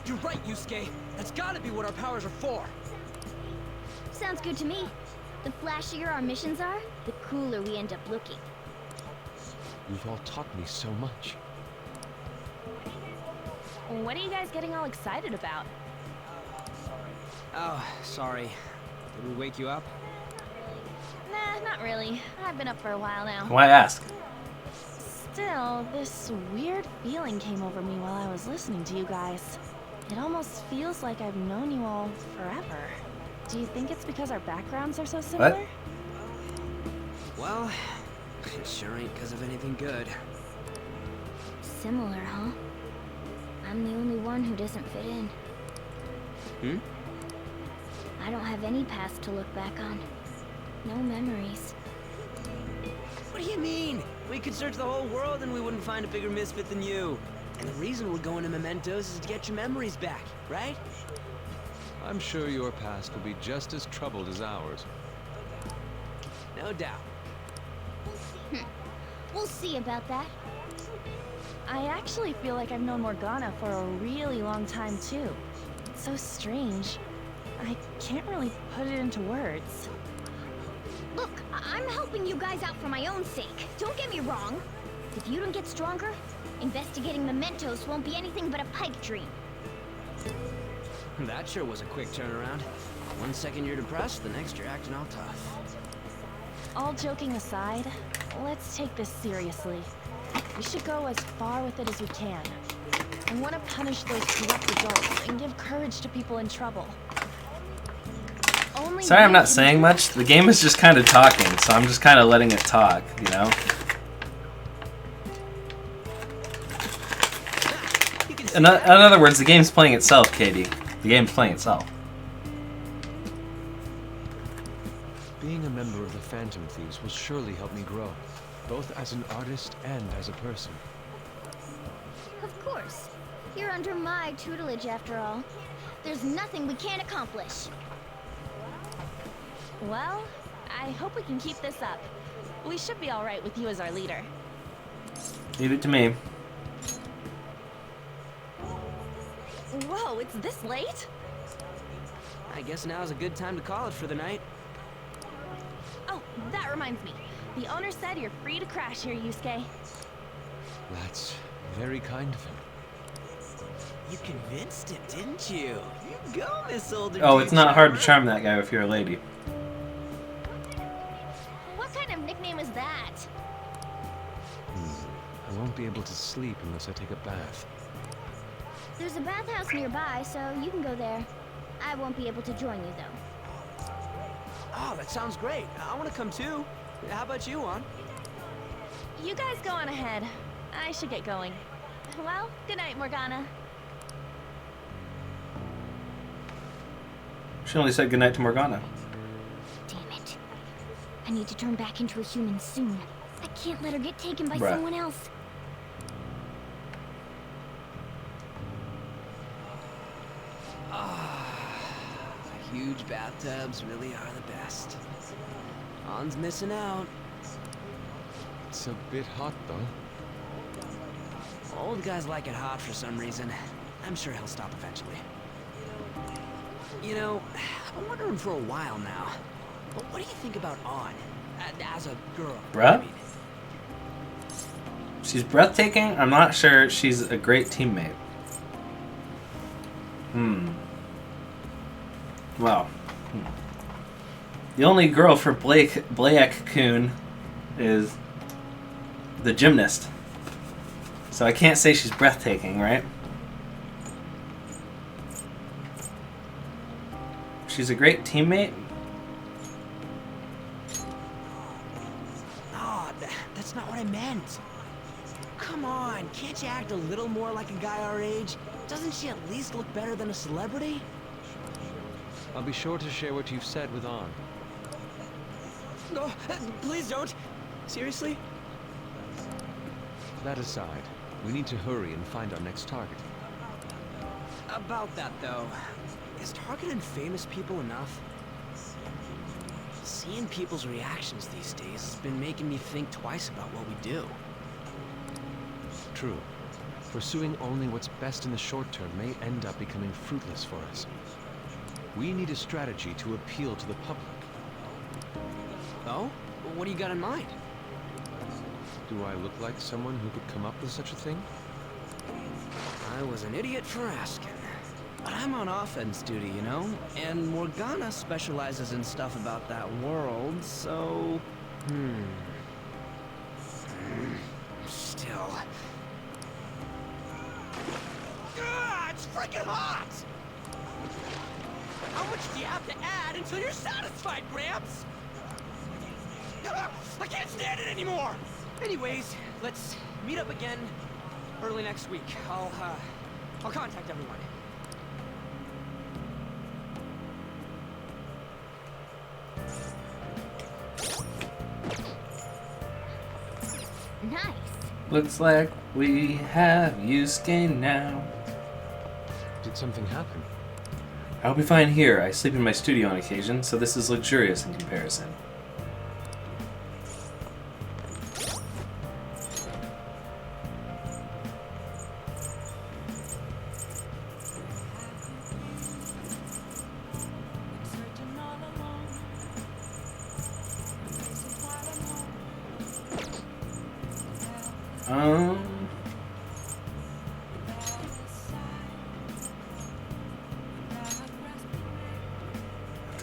You're right, Yusuke. That's gotta be what our powers are for. Sounds good to me. The flashier our missions are, the cooler we end up looking. You've all taught me so much. What are you guys getting all excited about? Oh, sorry. Did we wake you up? Nah, not really. I've been up for a while now. Why ask? Still, this weird feeling came over me while I was listening to you guys. It almost feels like I've known you all forever. Do you think it's because our backgrounds are so similar? What? Well, it sure ain't because of anything good. Similar, huh? I'm the only one who doesn't fit in. Hmm? I don't have any past to look back on. No memories. What do you mean? We could search the whole world and we wouldn't find a bigger misfit than you. And the reason we're going to Mementos is to get your memories back, right? I'm sure your past will be just as troubled as ours. No doubt. We'll see about that. I actually feel like I've known Morgana for a really long time, too. It's so strange. I can't really put it into words. Look, I'm helping you guys out for my own sake. Don't get me wrong. If you don't get stronger, investigating mementos won't be anything but a pipe dream. That sure was a quick turnaround. 1 second you're depressed, the next you're acting all tough. All joking aside, let's take this seriously. We should go as far with it as we can. I want to punish those corrupt adults and give courage to people in trouble. Only Sorry I'm we not can saying do much. The game is just kind of talking, so I'm just kind of letting it talk, you know? In other words, the game's playing itself, Katie. The game's playing itself. Being a member of the Phantom Thieves will surely help me grow, both as an artist and as a person. Of course. You're under my tutelage after all. There's nothing we can't accomplish. Well, I hope we can keep this up. We should be all right with you as our leader. Leave it to me. Whoa, it's this late? I guess now's a good time to call it for the night. Oh, that reminds me. The owner said you're free to crash here, Yusuke. That's very kind of him. You convinced him, didn't you? You go, Miss Older. Oh, it's not hard to charm that guy if you're a lady. What kind of nickname is that? I won't be able to sleep unless I take a bath. There's a bathhouse nearby, so you can go there. I won't be able to join you, though. Oh, that sounds great. I want to come too. How about you, Juan? You guys go on ahead. I should get going. Well, good night, Morgana. She only said goodnight to Morgana. Damn it. I need to turn back into a human soon. I can't let her get taken by Bruh. someone else. Huge bathtubs really are the best. Han's missing out. It's a bit hot, though. Old guys like it hot for some reason. I'm sure he'll stop eventually. You know, I've been wondering for a while now. But what do you think about An? As a girl, Bruh? I mean. She's breathtaking. I'm not sure she's a great teammate. Well. The only girl for Blaek-kun is the gymnast. So I can't say she's breathtaking, right? She's a great teammate. No, that's not what I meant. Come on, can't you act a little more like a guy our age? Doesn't she at least look better than a celebrity? I'll be sure to share what you've said with An. No, please don't. Seriously? That aside, we need to hurry and find our next target. About that, though, is targeting famous people enough? Seeing people's reactions these days has been making me think twice about what we do. True. Pursuing only what's best in the short term may end up becoming fruitless for us. We need a strategy to appeal to the public. Oh? What do you got in mind? Do I look like someone who could come up with such a thing? I was an idiot for asking. But I'm on offense duty, you know? And Morgana specializes in stuff about that world, so... Still... It's freaking hot! How much do you have to add until you're satisfied, Gramps? I can't stand it anymore! Anyways, let's meet up again early next week. I'll contact everyone. Nice. Looks like we have Yusuke now. Did something happen? I'll be fine here. I sleep in my studio on occasion, so this is luxurious in comparison.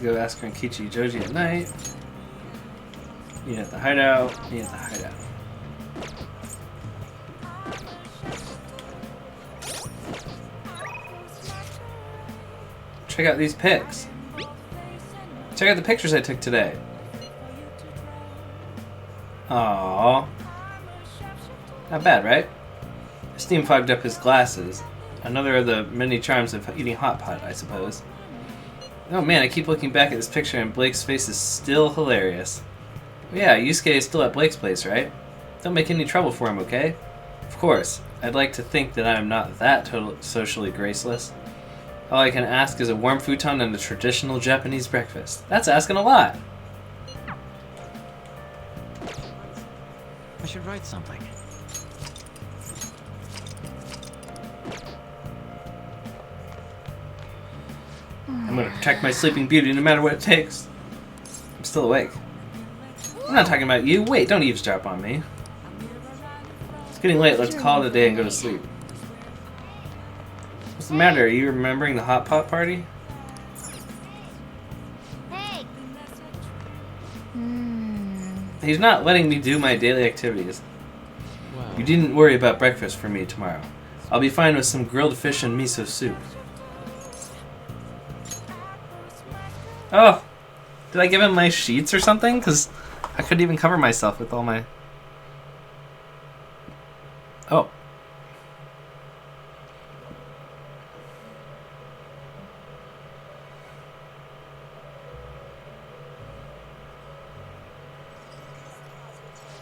Go ask Rankichi Joji at night. Meet at the hideout. Meet at the hideout. Check out these pics. Check out the pictures I took today. Aww. Not bad, right? Steam fogged up his glasses. Another of the many charms of eating hot pot, I suppose. Oh man, I keep looking back at this picture and Blake's face is still hilarious. Yeah, Yusuke is still at Blake's place, right? Don't make any trouble for him, okay? Of course, I'd like to think that I'm not that socially graceless. All I can ask is a warm futon and a traditional Japanese breakfast. That's asking a lot. I should write something. I'm gonna protect my sleeping beauty no matter what it takes. I'm still awake. I'm not talking about you. Wait, don't eavesdrop on me. It's getting late. Let's call it a day and go to sleep. What's the matter? Are you remembering the hot pot party? Hey! He's not letting me do my daily activities. Wow. You didn't worry about breakfast for me tomorrow. I'll be fine with some grilled fish and miso soup. Oh! Did I give him my sheets or something? Because I couldn't even cover myself with all my... Oh.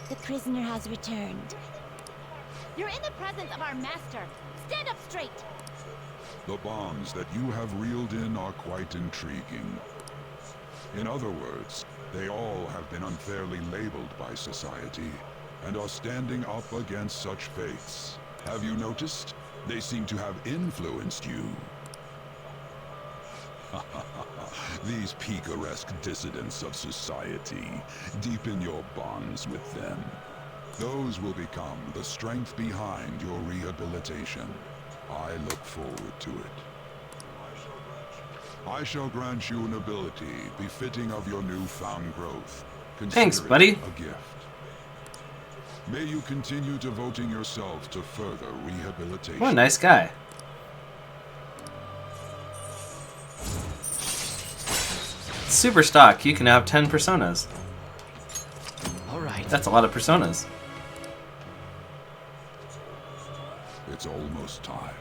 The prisoner has returned. You're in the presence of our master. Stand up straight. The bonds that you have reeled in are quite intriguing. In other words, they all have been unfairly labeled by society, and are standing up against such fates. Have you noticed? They seem to have influenced you. These picaresque dissidents of society, deepen your bonds with them. Those will become the strength behind your rehabilitation. I look forward to it. I shall grant you an ability befitting of your newfound growth. Consider Thanks, buddy. it a gift. May you continue devoting yourself to further rehabilitation. What a nice guy. Super stock. You can now have 10 personas. Alright. That's a lot of personas. It's almost time.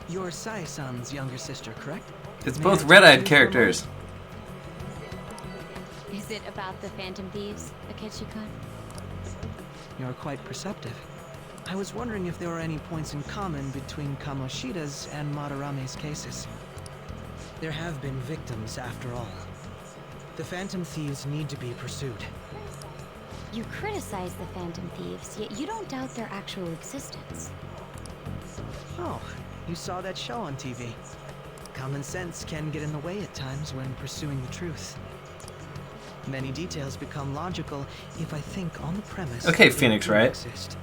You're Sai-san's younger sister, correct? It's May both I talk red-eyed to you for a characters. Is it about the Phantom Thieves, Akechi-kun? You're quite perceptive. I was wondering if there were any points in common between Kamoshida's and Madarame's cases. There have been victims, after all. The Phantom Thieves need to be pursued. You criticize the Phantom Thieves, yet you don't doubt their actual existence. Oh, you saw that show on TV. Common sense can get in the way at times when pursuing the truth. Many details become logical if I think on the premise. Okay, that they Phoenix, do right? exist.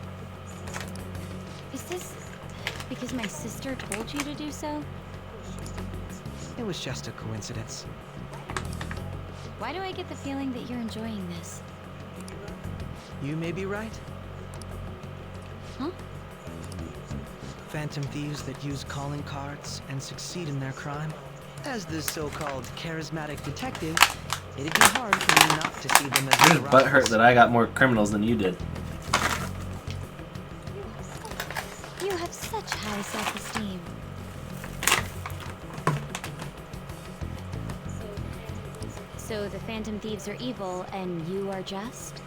Is this because my sister told you to do so? It was just a coincidence. Why do I get the feeling that you're enjoying this? You may be right. Huh? Phantom thieves that use calling cards and succeed in their crime. As the so-called charismatic detective, it'd be hard for me not to see them as You're just butthurt rivals. that I got more criminals than you did. You have such high self-esteem. So the Phantom Thieves are evil and you are just?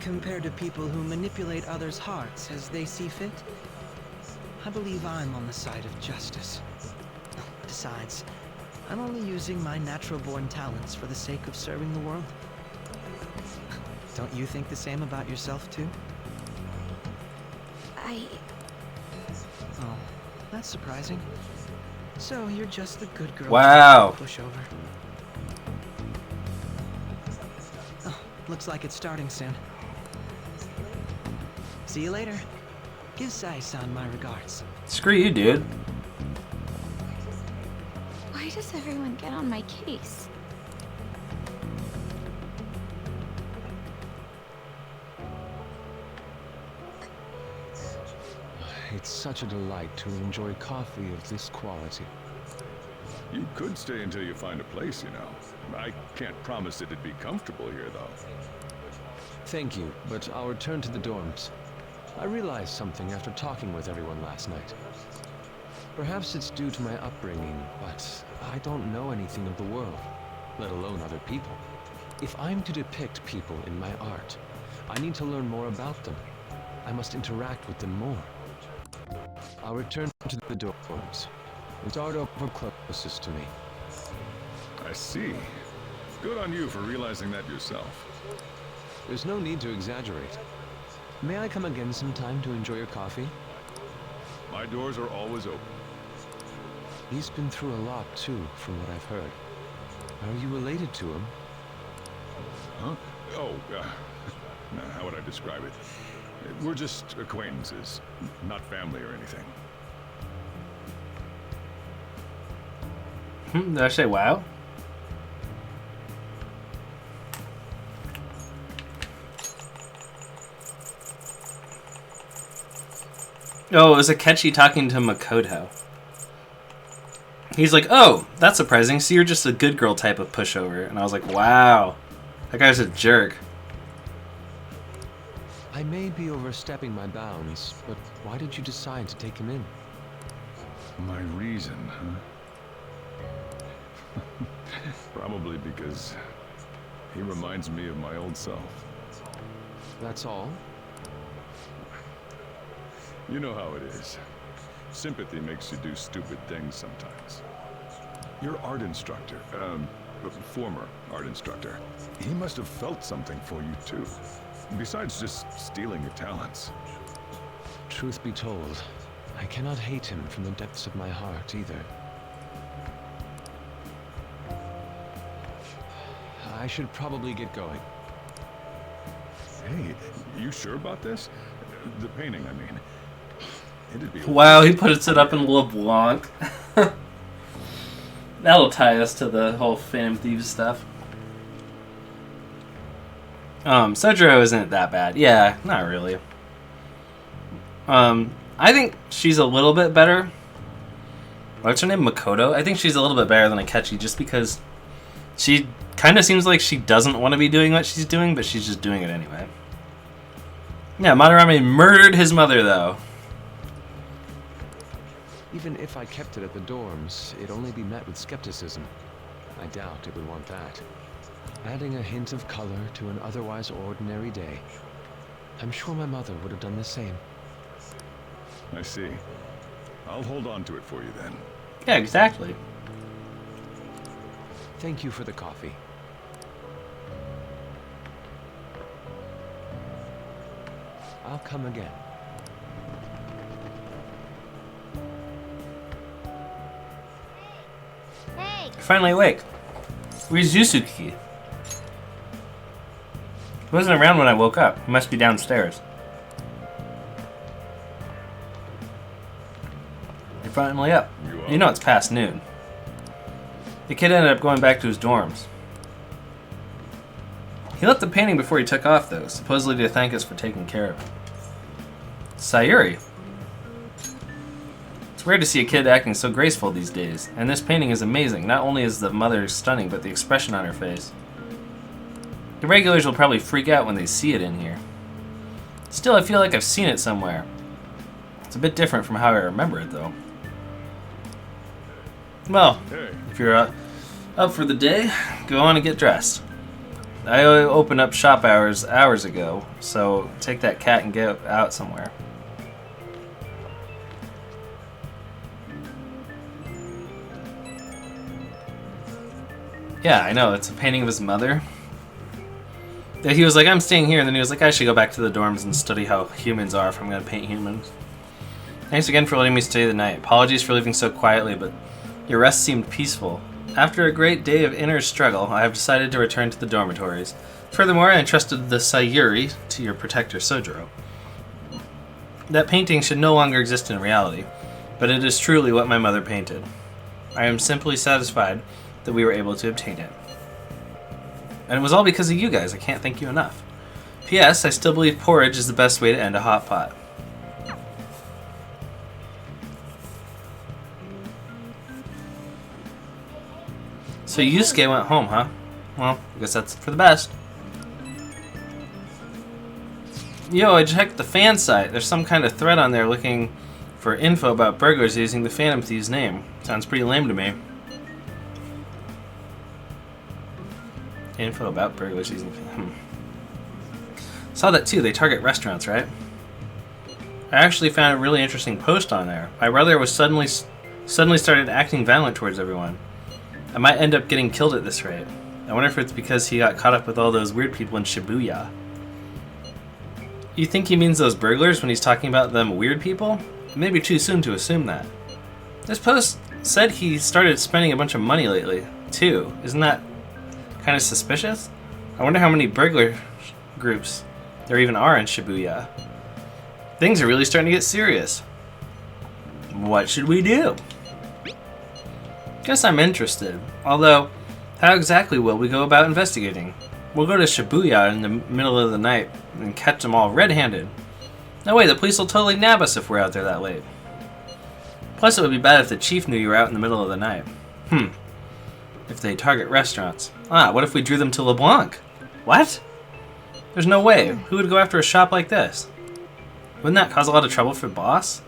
Compared to people who manipulate others' hearts as they see fit, I believe I'm on the side of justice. Besides, I'm only using my natural-born talents for the sake of serving the world. Don't you think the same about yourself, too? Oh, that's surprising. So you're just the good girl. Wow. Pushover. Oh, looks like it's starting soon. See you later. Give Sai-san my regards. Screw you, dude. Why does everyone get on my case? It's such a delight to enjoy coffee of this quality. You could stay until you find a place, you know. I can't promise it'd be comfortable here, though. Thank you, but I'll return to the dorms. I realized something after talking with everyone last night. Perhaps it's due to my upbringing, but I don't know anything of the world, let alone other people. If I'm to depict people in my art, I need to learn more about them. I must interact with them more. I'll return to the dorms. It's art over closest to me. I see. Good on you for realizing that yourself. There's no need to exaggerate. May I come again sometime to enjoy your coffee? My doors are always open. He's been through a lot, too, from what I've heard. Are you related to him? Huh? Oh, how would I describe it? We're just acquaintances, not family or anything. Did I say wow? Oh, it was Akechi talking to Makoto. He's like, oh, that's surprising. So you're just a good girl type of pushover. And I was like, wow. That guy's a jerk. I may be overstepping my bounds, but why did you decide to take him in? My reason, huh? Probably because he reminds me of my old self. That's all? You know how it is. Sympathy makes you do stupid things sometimes. Your art instructor, former art instructor, he must have felt something for you too. Besides just stealing your talents. Truth be told, I cannot hate him from the depths of my heart either. I should probably get going. Hey, you sure about this? The painting, I mean. It'd be Wow, he puts it up in LeBlanc. That'll tie us to the whole Phantom Thieves stuff. Sojiro isn't that bad. Yeah, not really. I think she's a little bit better. What's her name? Makoto? I think she's a little bit better than Akechi just because she kind of seems like she doesn't want to be doing what she's doing, but she's just doing it anyway. Yeah, Madarame murdered his mother, though. Even if I kept it at the dorms, it'd only be met with skepticism. I doubt it would want that. Adding a hint of color to an otherwise ordinary day. I'm sure my mother would have done the same. I see. I'll hold on to it for you then. Yeah, exactly. Thank you for the coffee. I'll come again. Hey! You're finally awake. Where's Yusuke? He wasn't around when I woke up. He must be downstairs. You're finally up. You know it's past noon. The kid ended up going back to his dorms. He left the painting before he took off, though, supposedly to thank us for taking care of him. Sayuri. It's weird to see a kid acting so graceful these days, and this painting is amazing. Not only is the mother stunning, but the expression on her face. The regulars will probably freak out when they see it in here. Still, I feel like I've seen it somewhere. It's a bit different from how I remember it, though. Well, if you're up for the day, go on and get dressed. I opened up shop hours ago, so take that cat and get out somewhere. Yeah, I know, it's a painting of his mother. He was like, I'm staying here, and then he was like, I should go back to the dorms and study how humans are if I'm going to paint humans. Thanks again for letting me stay the night. Apologies for leaving so quietly, but your rest seemed peaceful. After a great day of inner struggle, I have decided to return to the dormitories. Furthermore, I entrusted the Sayuri to your protector, Sojiro. That painting should no longer exist in reality, but it is truly what my mother painted. I am simply satisfied that we were able to obtain it. And it was all because of you guys. I can't thank you enough. P.S. I still believe porridge is the best way to end a hot pot. So Yusuke went home, huh? Well, I guess that's for the best. Yo, I checked the fan site. There's some kind of thread on there looking for info about burglars using the Phantom Thief's name. Sounds pretty lame to me. Info about burglars using Phantom. Saw that too. They target restaurants, right? I actually found a really interesting post on there. My brother was suddenly started acting violent towards everyone. I might end up getting killed at this rate. I wonder if it's because he got caught up with all those weird people in Shibuya. You think he means those burglars when he's talking about them weird people? It may be too soon to assume that. This post said he started spending a bunch of money lately, too. Isn't that kind of suspicious? I wonder how many burglar groups there even are in Shibuya. Things are really starting to get serious. What should we do? Guess I'm interested. Although, how exactly will we go about investigating? We'll go to Shibuya in the middle of the night and catch them all red-handed. No way, the police will totally nab us if we're out there that late. Plus, it would be bad if the chief knew you were out in the middle of the night. If they target restaurants. What if we drew them to LeBlanc? What? There's no way. Who would go after a shop like this? Wouldn't that cause a lot of trouble for Boss?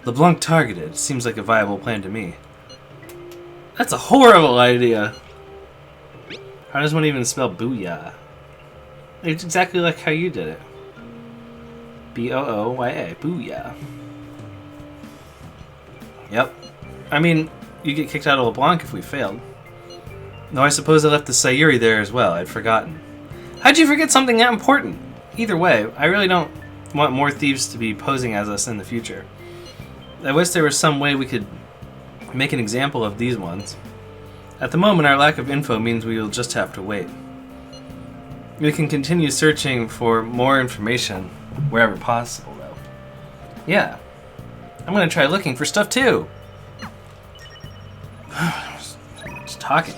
LeBlanc targeted. Seems like a viable plan to me. That's a horrible idea. How does one even spell booyah? It's exactly like how you did it. B-O-O-Y-A. Booyah. Yep. I mean, you get kicked out of LeBlanc if we failed. No, I suppose I left the Sayuri there as well. I'd forgotten. How'd you forget something that important? Either way, I really don't want more thieves to be posing as us in the future. I wish there was some way we could make an example of these ones. At the moment, our lack of info means we will just have to wait. We can continue searching for more information wherever possible, though. Yeah. I'm gonna try looking for stuff, too. Just talking.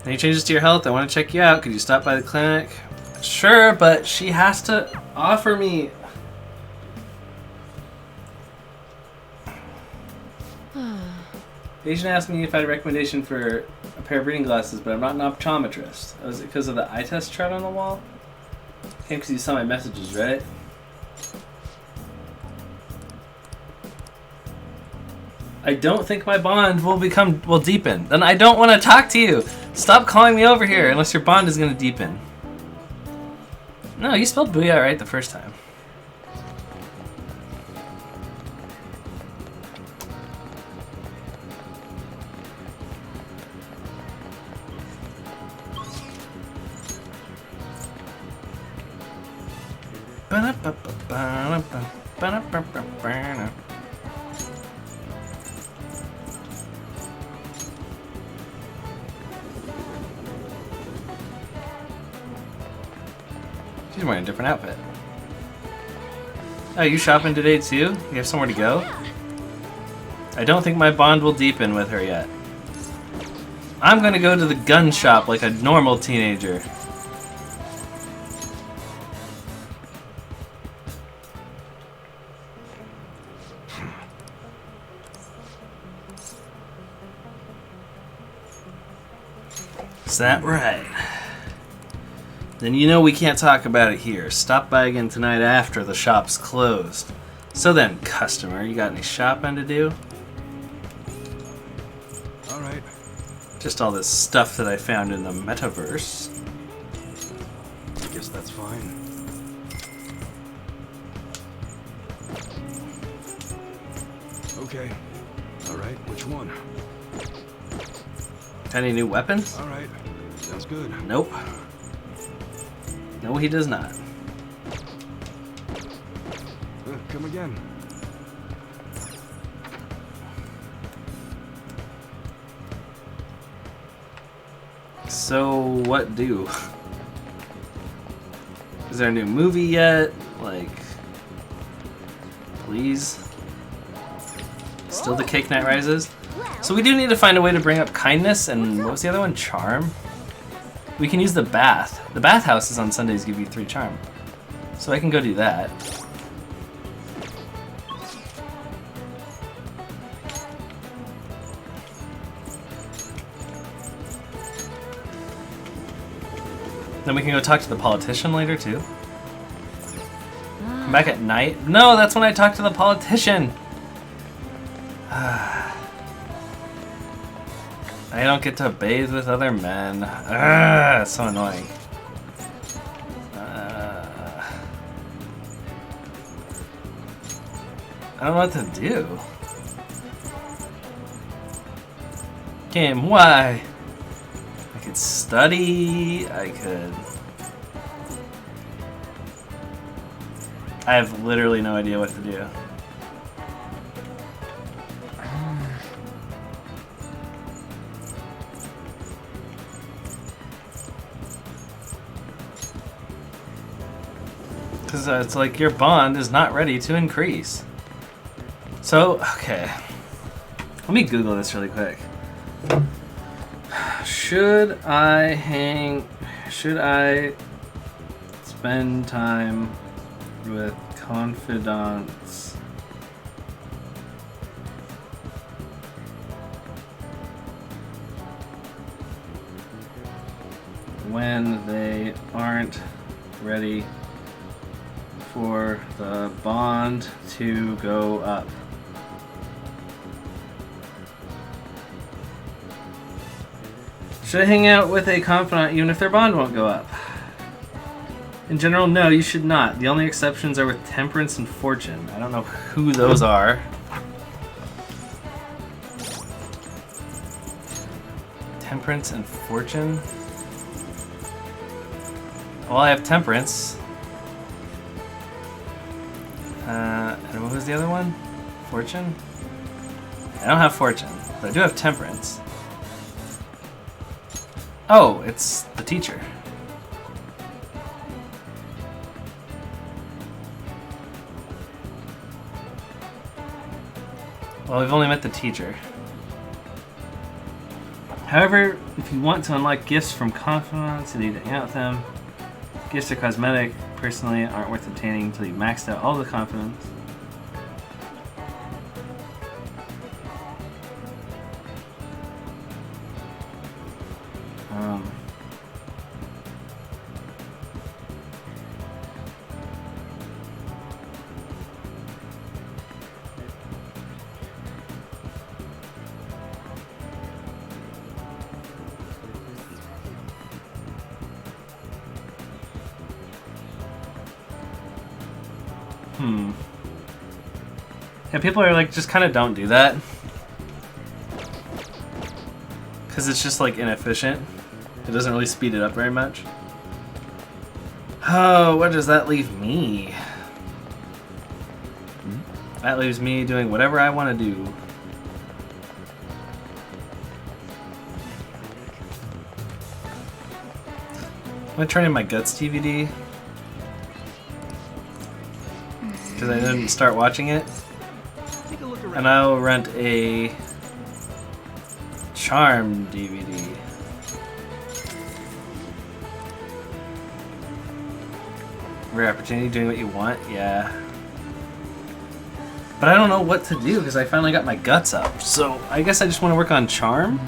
Any changes to your health? I want to check you out. Could you stop by the clinic? Sure, but she has to offer me... The agent asked me if I had a recommendation for a pair of reading glasses, but I'm not an optometrist. Was it because of the eye test chart on the wall? Came because you saw my messages, right? I don't think my bond will deepen. Then I don't want to talk to you. Stop calling me over here unless your bond is going to deepen. No, you spelled booyah right the first time. She's wearing a different outfit. Oh, you shopping today too? You have somewhere to go? I don't think my bond will deepen with her yet. I'm gonna go to the gun shop like a normal teenager. Is that right? Then you know we can't talk about it here. Stop by again tonight after the shop's closed. So then, customer, you got any shopping to do? Alright. Just all this stuff that I found in the metaverse. I guess that's fine. Okay. Alright, which one? Any new weapons? Alright. Sounds good. Nope. No, he does not. Come again. So, what do? Is there a new movie yet? Like, please? Still the Cake Night Rises? So we do need to find a way to bring up kindness and what was the other one? Charm? We can use the bath. The bathhouses on Sundays give you 3 charm. So I can go do that. Then we can go talk to the politician later, too. Come back at night? No, that's when I talk to the politician! I don't get to bathe with other men. It's so annoying. I don't know what to do. Game, why? I could study, I could... I have literally no idea what to do. Because it's like your bond is not ready to increase. So, okay. Let me Google this really quick. Should I spend time with confidants when they aren't ready for the bond to go up? Should I hang out with a confidant even if their bond won't go up? In general, no, you should not. The only exceptions are with temperance and fortune. I don't know who those are. Temperance and fortune? Well, I have temperance. And what was the other one? Fortune? I don't have fortune, but I do have temperance. Oh, it's the teacher. Well, we've only met the teacher. However, if you want to unlock gifts from confidants, you need to hang out with them. Gifts are cosmetic, personally, aren't worth obtaining until you've maxed out all the confidants. Yeah, people are like, just kind of don't do that. Because it's just like inefficient. It doesn't really speed it up very much. Oh, what does that leave me? That leaves me doing whatever I want to do. I'm gonna turn in my Guts DVD. Because I didn't start watching it. And I'll rent a Charm DVD. Rare opportunity, doing what you want, yeah. But I don't know what to do because I finally got my Guts up. So I guess I just want to work on Charm.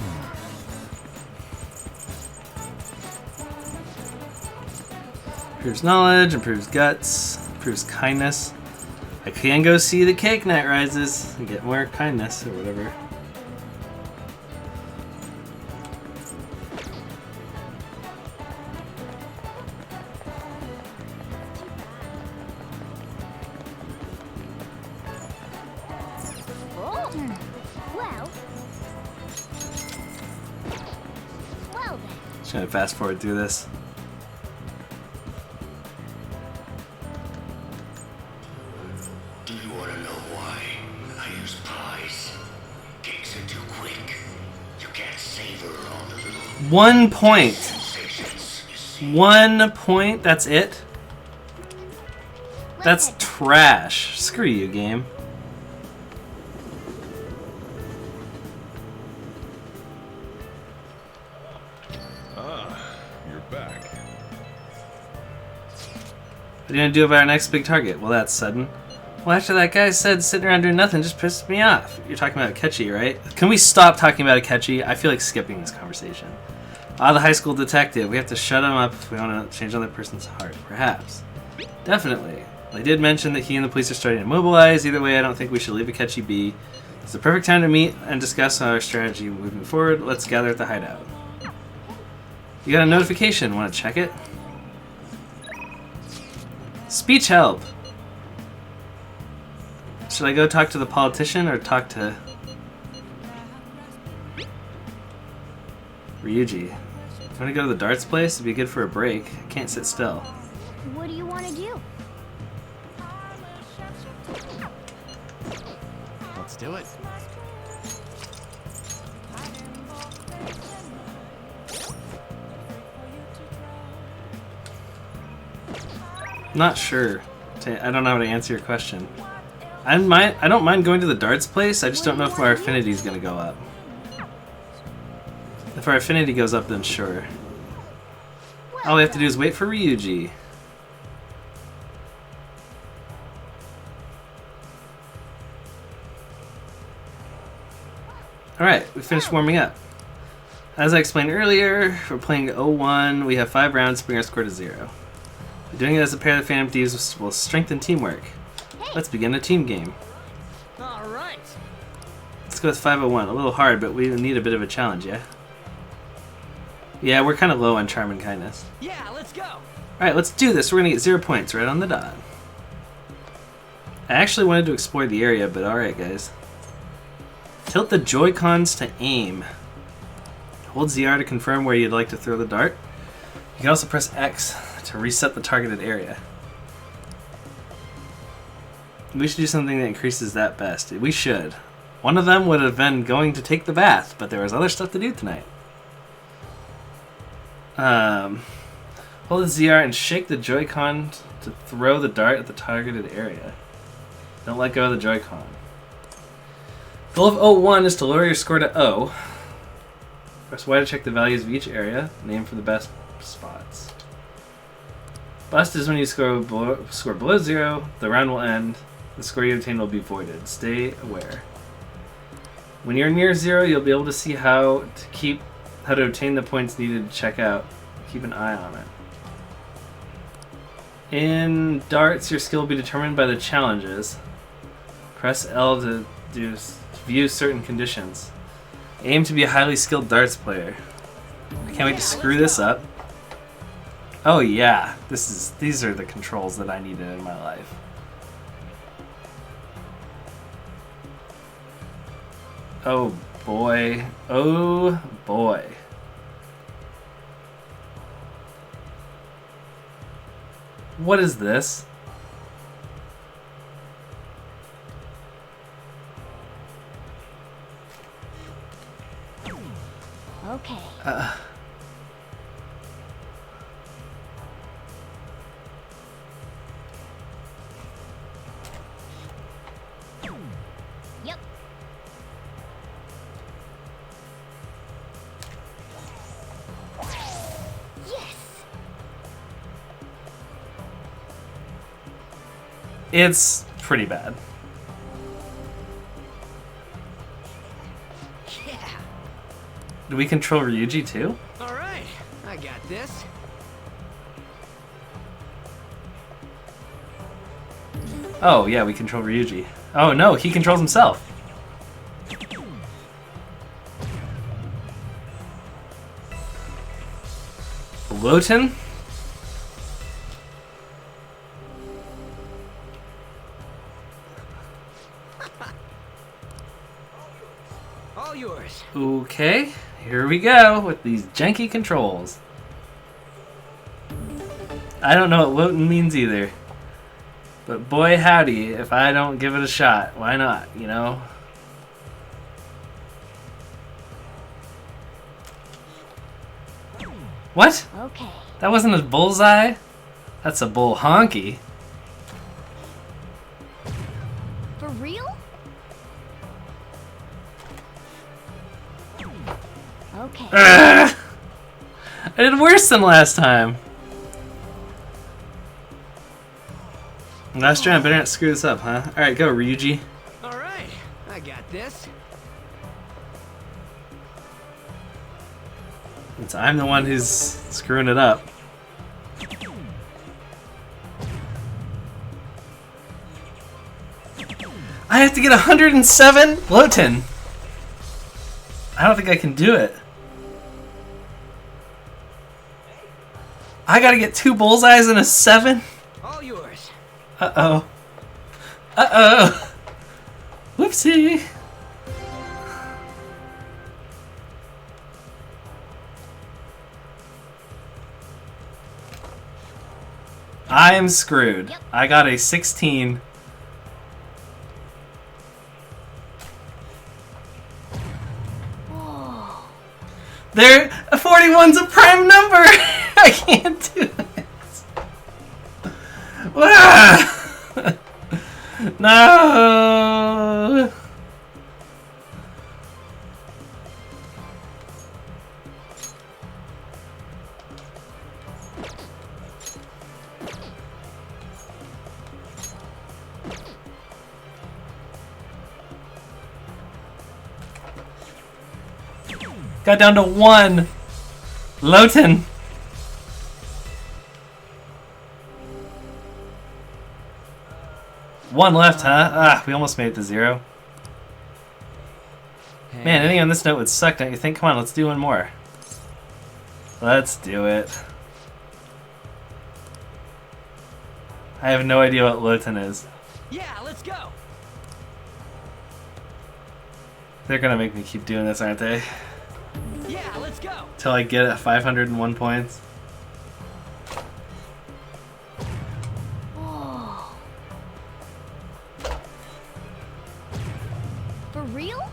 Improves knowledge, improves guts, improves kindness. I can go see the Cake Night Rises and get more kindness or whatever. Well then. Just gonna fast forward through this. Do you want to know why I use pies? Cakes are too quick. You can't savor all the little 1 point. sensations you see. 1 point? That's it? That's trash. Screw you, game. You're back. What are you gonna do about our next big target? Well, that's sudden. Well, after that guy said sitting around doing nothing just pissed me off. You're talking about Akechi, right? Can we stop talking about Akechi? I feel like skipping this conversation. Ah, the high school detective. We have to shut him up if we want to change another person's heart. Perhaps. Definitely. Well, I did mention that he and the police are starting to mobilize. Either way, I don't think we should leave Akechi be. It's the perfect time to meet and discuss our strategy moving forward. Let's gather at the hideout. You got a notification. Want to check it? Speech help. Should I go talk to the politician or talk to Ryuji? I'm gonna go to the darts place. It'd be good for a break. I can't sit still. What do you want to do? Let's do it. Not sure. I don't know how to answer your question. I don't mind going to the darts place. I just don't know if our affinity is gonna go up. If our affinity goes up, then sure. All we have to do is wait for Ryuji. Alright, we finished warming up. As I explained earlier, we're playing 0-1. We have 5 rounds to bring our score to 0. Doing it as a pair of Phantom Thieves will strengthen teamwork. Let's begin a team game. Alright. Let's go with 501. A little hard, but we need a bit of a challenge, yeah? Yeah, we're kind of low on charm and kindness. Yeah, let's go. Alright, let's do this. We're going to get 0 points right on the dot. I actually wanted to explore the area, but alright, guys. Tilt the Joy-Cons to aim. Hold ZR to confirm where you'd like to throw the dart. You can also press X to reset the targeted area. We should do something that increases that best. We should. One of them would have been going to take the bath, but there was other stuff to do tonight. Hold the ZR and shake the Joy-Con to throw the dart at the targeted area. Don't let go of the Joy-Con. The goal of 0-1 is to lower your score to 0. Press Y to check the values of each area. Name for the best spots. Bust is when you score below 0. The round will end. The score you obtain will be voided. Stay aware. When you're near 0, you'll be able to see how to obtain the points needed to check out. Keep an eye on it. In darts, your skill will be determined by the challenges. Press L to view certain conditions. Aim to be a highly skilled darts player. I can't wait to screw this up. Oh yeah, these are the controls that I needed in my life. Oh boy. Oh boy. What is this? Okay. Yep. Yes. It's pretty bad. Do we control Ryuji too? Alright, I got this. Oh yeah, we control Ryuji. Oh no, he controls himself. Wotan? All yours. Okay, here we go with these janky controls. I don't know what Wotan means either. But boy howdy, if I don't give it a shot, why not, you know? What? Okay. That wasn't a bullseye? That's a bull honky. For real? Okay. I did worse than last time. Last round, better not screw this up, huh? Alright, go, Ryuji. Alright, I got this. It's So I'm the one who's screwing it up. I have to get 107? Lowton. I don't think I can do it. I gotta get 2 bullseyes and a 7? All yours. Uh-oh. Uh-oh. Whoopsie. I'm screwed. Yep. I got a 16. Whoa. There, a 41's a prime number. I can't do this. Ah! No. Got down to 1. Lowton. One left, huh? Ah, we almost made it to 0. Man, anything on this note would suck, don't you think? Come on, let's do one more. Let's do it. I have no idea what Lowton is. Yeah, let's go. They're gonna make me keep doing this, aren't they? Yeah, let's go. Till I get at 501 points. Whoa. For real?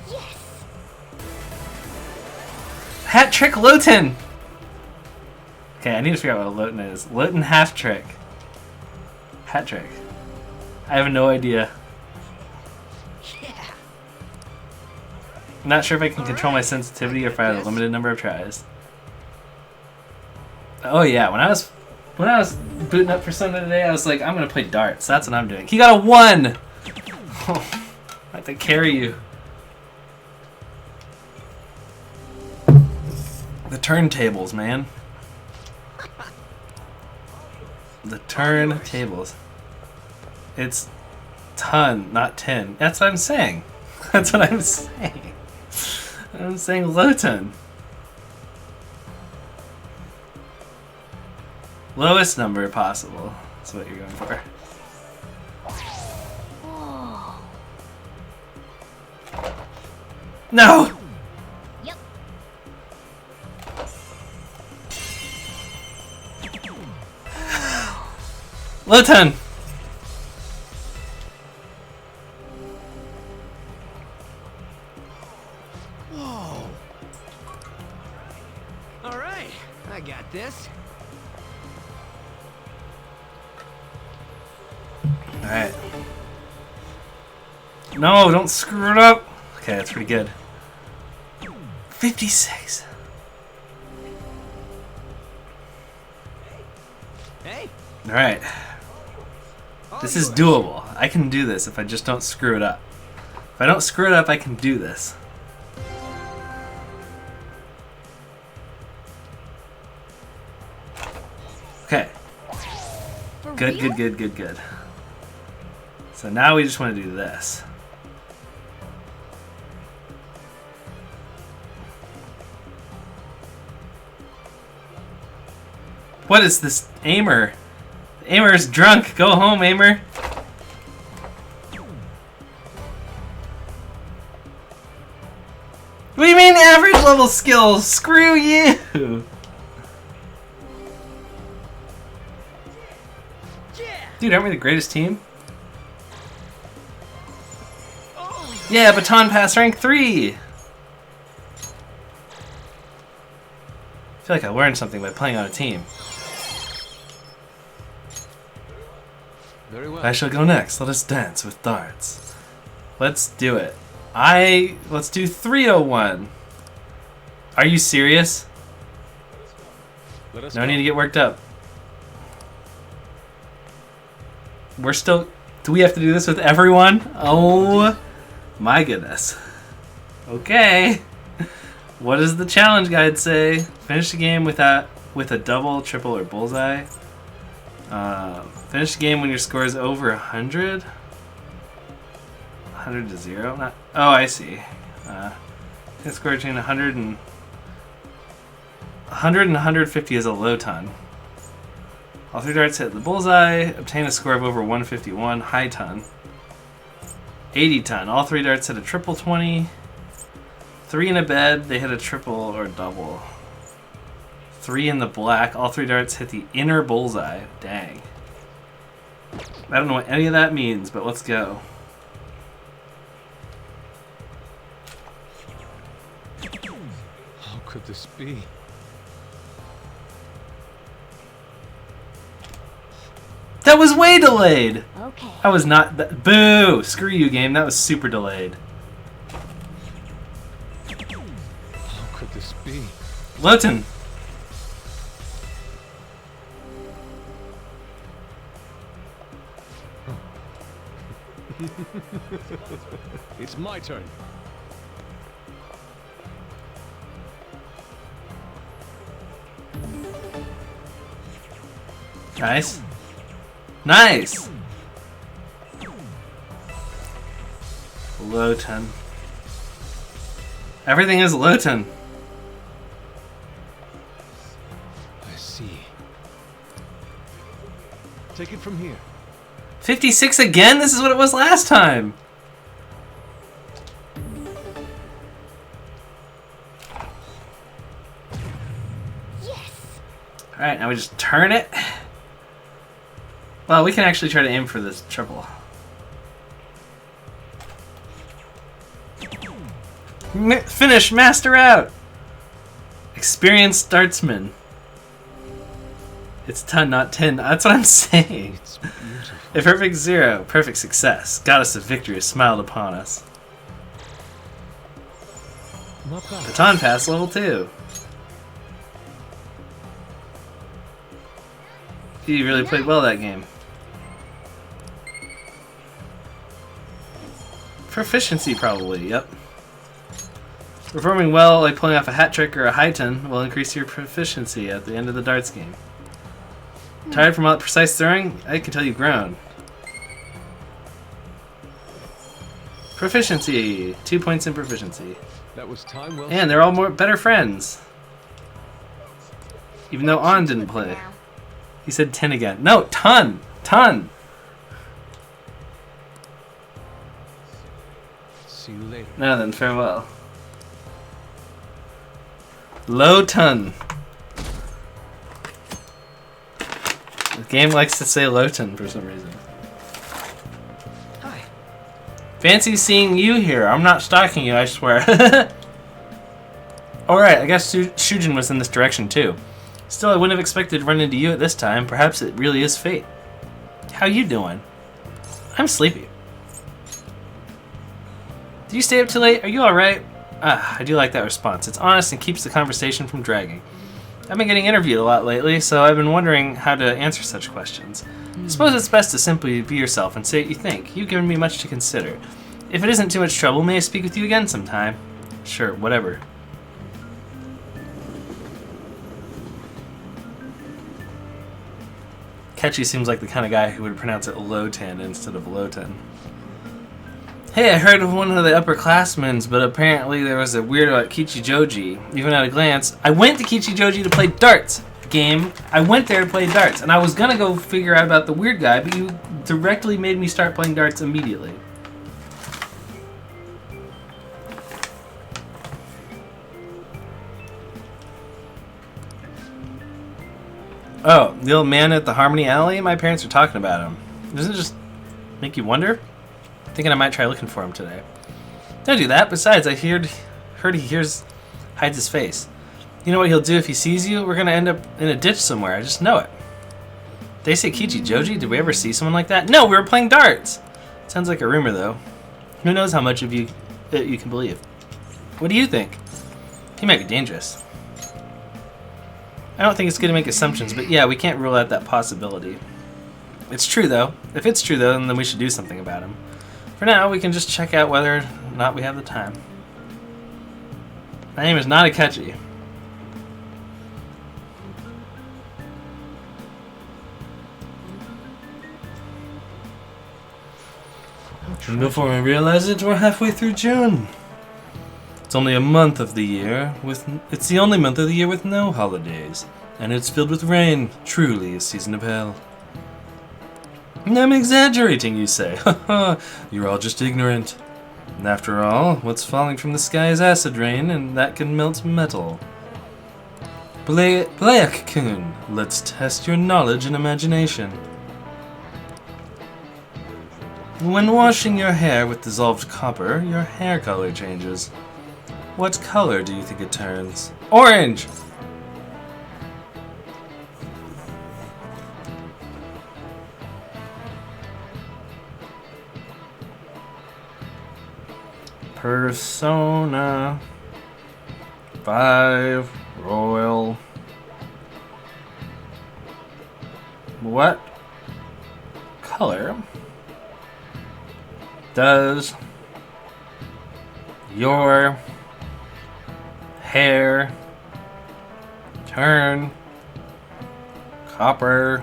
Yes. Hat trick Lowton! Okay, I need to figure out what a Lowton is. Lowton half trick. Hat trick. I have no idea. Yeah. I'm not sure if I can control my sensitivity or if I have a limited number of tries. Oh yeah, when I was booting up for something today, I was like, I'm gonna play darts. That's what I'm doing. He got a 1! I have to carry you. The turntables, man. The turntables. It's ton, not 10. That's what I'm saying. That's what I'm saying. I'm saying Lowton. Lowest number possible. That's what you're going for. Whoa. No! Yep. Lowton! Whoa. All right, I got this. Alright. No, don't screw it up! Okay, that's pretty good. 56. Hey. Alright. This is doable. I can do this if I just don't screw it up. If I don't screw it up, I can do this. Okay. For Good, real? good, good, good, good. So now we just want to do this. What is this aimer? Aimer's drunk. Go home, aimer. What do you mean average level skills? Screw you. Dude, aren't we the greatest team? Yeah, baton pass rank 3. I feel like I learned something by playing on a team. Very well. I shall go next. Let us dance with darts. Let's do it. Let's do 301. Are you serious? Let us No go. need to get worked up. We're still Do we have to do this with everyone? Oh my goodness. Okay. What does the challenge guide say? Finish the game with a double, triple, or bullseye. Finish the game when your score is over 100. 100 to 0? Not. Oh, I see. The score between 100 and 150 is a low ton. All 3 darts hit the bullseye. Obtain a score of over 151. High ton. 80 ton. All 3 darts hit a triple 20. 3 in a bed. They hit a triple or double. 3 in the black. All 3 darts hit the inner bullseye. Dang. I don't know what any of that means, but let's go. How could this be? That was way delayed! Okay. I was not... Boo! Screw you, game. That was super delayed. How could this be? Lowton. It's my turn. Nice. Nice! Lowton. Everything is Lowton. I see. Take it from here. 56 again? This is what it was last time. Yes. Alright, now we just turn it. Well, we can actually try to aim for this triple. Finish! Master out! Experienced dartsman. It's ton, not 10. That's what I'm saying. It's beautiful. A perfect 0. Perfect success. Goddess of victory has smiled upon us. Not bad. Baton pass level 2. You really played well that game. Proficiency, probably, yep. Performing well, like pulling off a hat trick or a high ton, will increase your proficiency at the end of the darts game. Tired from all that precise throwing? I can tell you've grown. Proficiency! 2 points in proficiency. That was time well And they're all better friends. Even though On didn't play. He said 10 again. No, ton! Ton! See you later. Now then, farewell. Low ton. The game likes to say Lowton for some reason. Hi. Fancy seeing you here. I'm not stalking you, I swear. Alright, I guess Shujin was in this direction too. Still, I wouldn't have expected to run into you at this time. Perhaps it really is fate. How you doing? I'm sleepy. Did you stay up too late? Are you alright? I do like that response. It's honest and keeps the conversation from dragging. I've been getting interviewed a lot lately, so I've been wondering how to answer such questions. I suppose it's best to simply be yourself and say what you think. You've given me much to consider. If it isn't too much trouble, may I speak with you again sometime? Sure, whatever. Ketchy seems like the kind of guy who would pronounce it Lowton instead of Lowton. Hey, I heard of one of the upperclassmen, but apparently there was a weirdo at Kichijoji. Even at a glance, I went to Kichijoji to play darts. Game. I went there to play darts, and I was gonna go figure out about the weird guy, but you directly made me start playing darts immediately. Oh, the old man at the Harmony Alley? My parents are talking about him. Doesn't it just make you wonder? Thinking I might try looking for him today. Don't do that. Besides, I heard he hides his face. You know what he'll do if he sees you? We're gonna end up in a ditch somewhere. I just know it. They say Kichijoji? Did we ever see someone like that? No, we were playing darts. Sounds like a rumor, though. Who knows how much of you can believe? What do you think? He might be dangerous. I don't think it's good to make assumptions, but yeah, we can't rule out that possibility. It's true, though. If it's true, though, then we should do something about him. For now, we can just check out whether or not we have the time. My name is not Akechi. And before I realize it, we're halfway through June. It's only a month of the year it's the only month of the year with no holidays, and it's filled with rain, truly a season of hell. I'm exaggerating, you say. Haha, you're all just ignorant. And after all, what's falling from the sky is acid rain, and that can melt metal. Blayak-kun, let's test your knowledge and imagination. When washing your hair with dissolved copper, your hair color changes. What color do you think it turns? Orange! Persona 5 Royal. What color does your hair turn copper?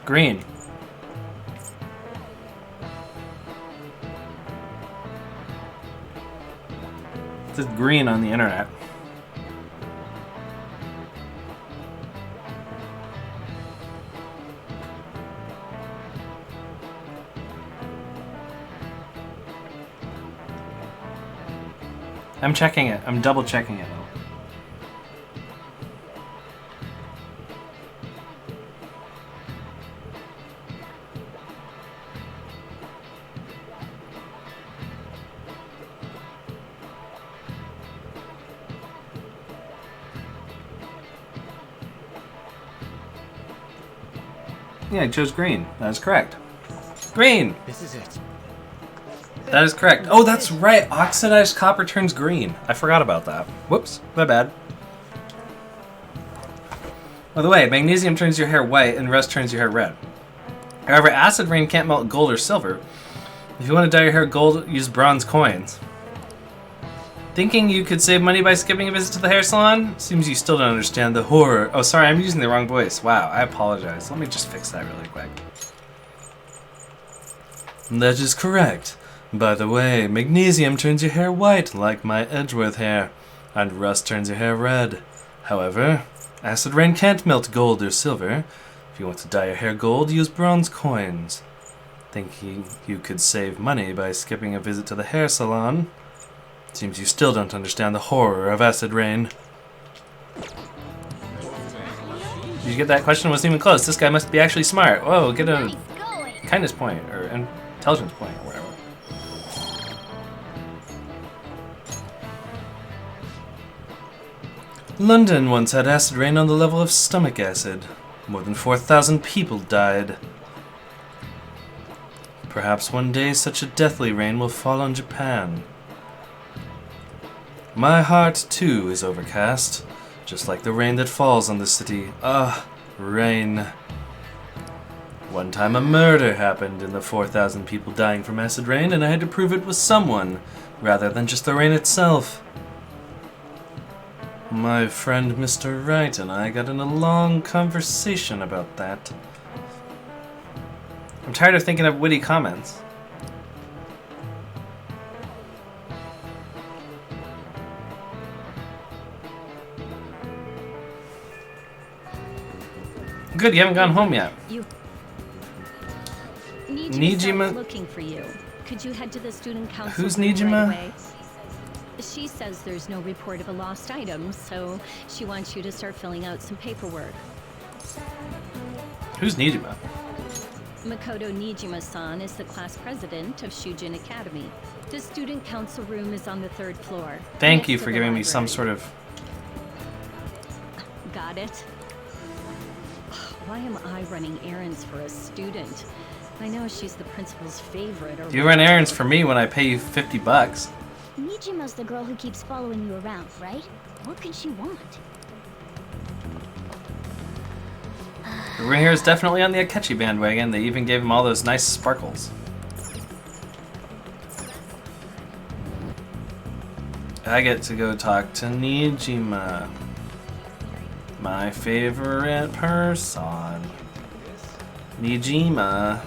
Green. It says green on the internet. I'm checking it. I'm double checking it. Yeah, I chose green. That is correct. Green! This is it. That is correct. Oh, that's right. Oxidized copper turns green. I forgot about that. Whoops. My bad. By the way, magnesium turns your hair white and rust turns your hair red. However, acid rain can't melt gold or silver. If you want to dye your hair gold, use bronze coins. Thinking you could save money by skipping a visit to the hair salon? Seems you still don't understand the horror. Oh, sorry, I'm using the wrong voice. Wow, I apologize. Let me just fix that really quick. That is correct. By the way, magnesium turns your hair white, like my Edgeworth hair, and rust turns your hair red. However, acid rain can't melt gold or silver. If you want to dye your hair gold, use bronze coins. Thinking you could save money by skipping a visit to the hair salon? Seems you still don't understand the horror of acid rain. Did you get that question? It wasn't even close. This guy must be actually smart. Whoa, get a kindness point, or intelligence point, or whatever. London once had acid rain on the level of stomach acid. More than 4,000 people died. Perhaps one day such a deathly rain will fall on Japan. My heart, too, is overcast, just like the rain that falls on the city. Ah, rain. One time a murder happened in the 4,000 people dying from acid rain, and I had to prove it was someone, rather than just the rain itself. My friend Mr. Wright and I got in a long conversation about that. I'm tired of thinking of witty comments. Good, you haven't gone home yet. Nijima's looking for you. Could you head to the student council? Who's Nijima? Right away? She says there's no report of a lost item, so she wants you to start filling out some paperwork. Who's Nijima? Makoto Nijima-san is the class president of Shujin Academy. The student council room is on the 3rd floor. Thank you for giving me some sort of... Got it? Why am I running errands for a student? I know she's the principal's favorite or You run errands for me when I pay you $50. Nijima's the girl who keeps following you around, right? What could she want? Everyone here is definitely on the Akechi bandwagon. They even gave him all those nice sparkles. I get to go talk to Nijima. My favorite person. Nijima.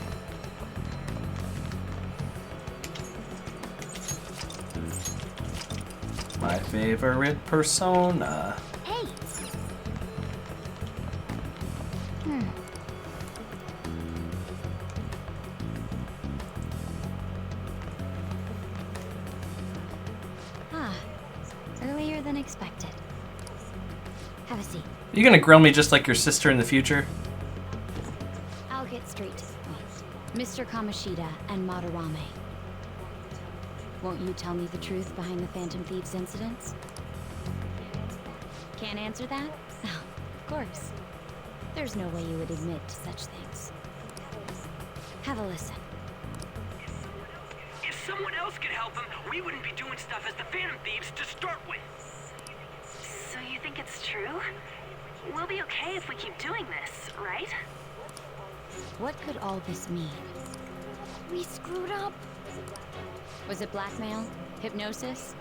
My favorite persona. Hey! Earlier than expected. Have a seat. You gonna grill me just like your sister in the future? I'll get straight to the point. Mr. Kamoshida and Madarame. Won't you tell me the truth behind the Phantom Thieves incidents? Can't answer that? Oh, of course. There's no way you would admit to such things. Have a listen. If someone else could help him, we wouldn't be doing stuff as the Phantom Thieves to start with. So you think it's true? We'll be okay if we keep doing this, right? What could all this mean? We screwed up. Was it blackmail? Hypnosis?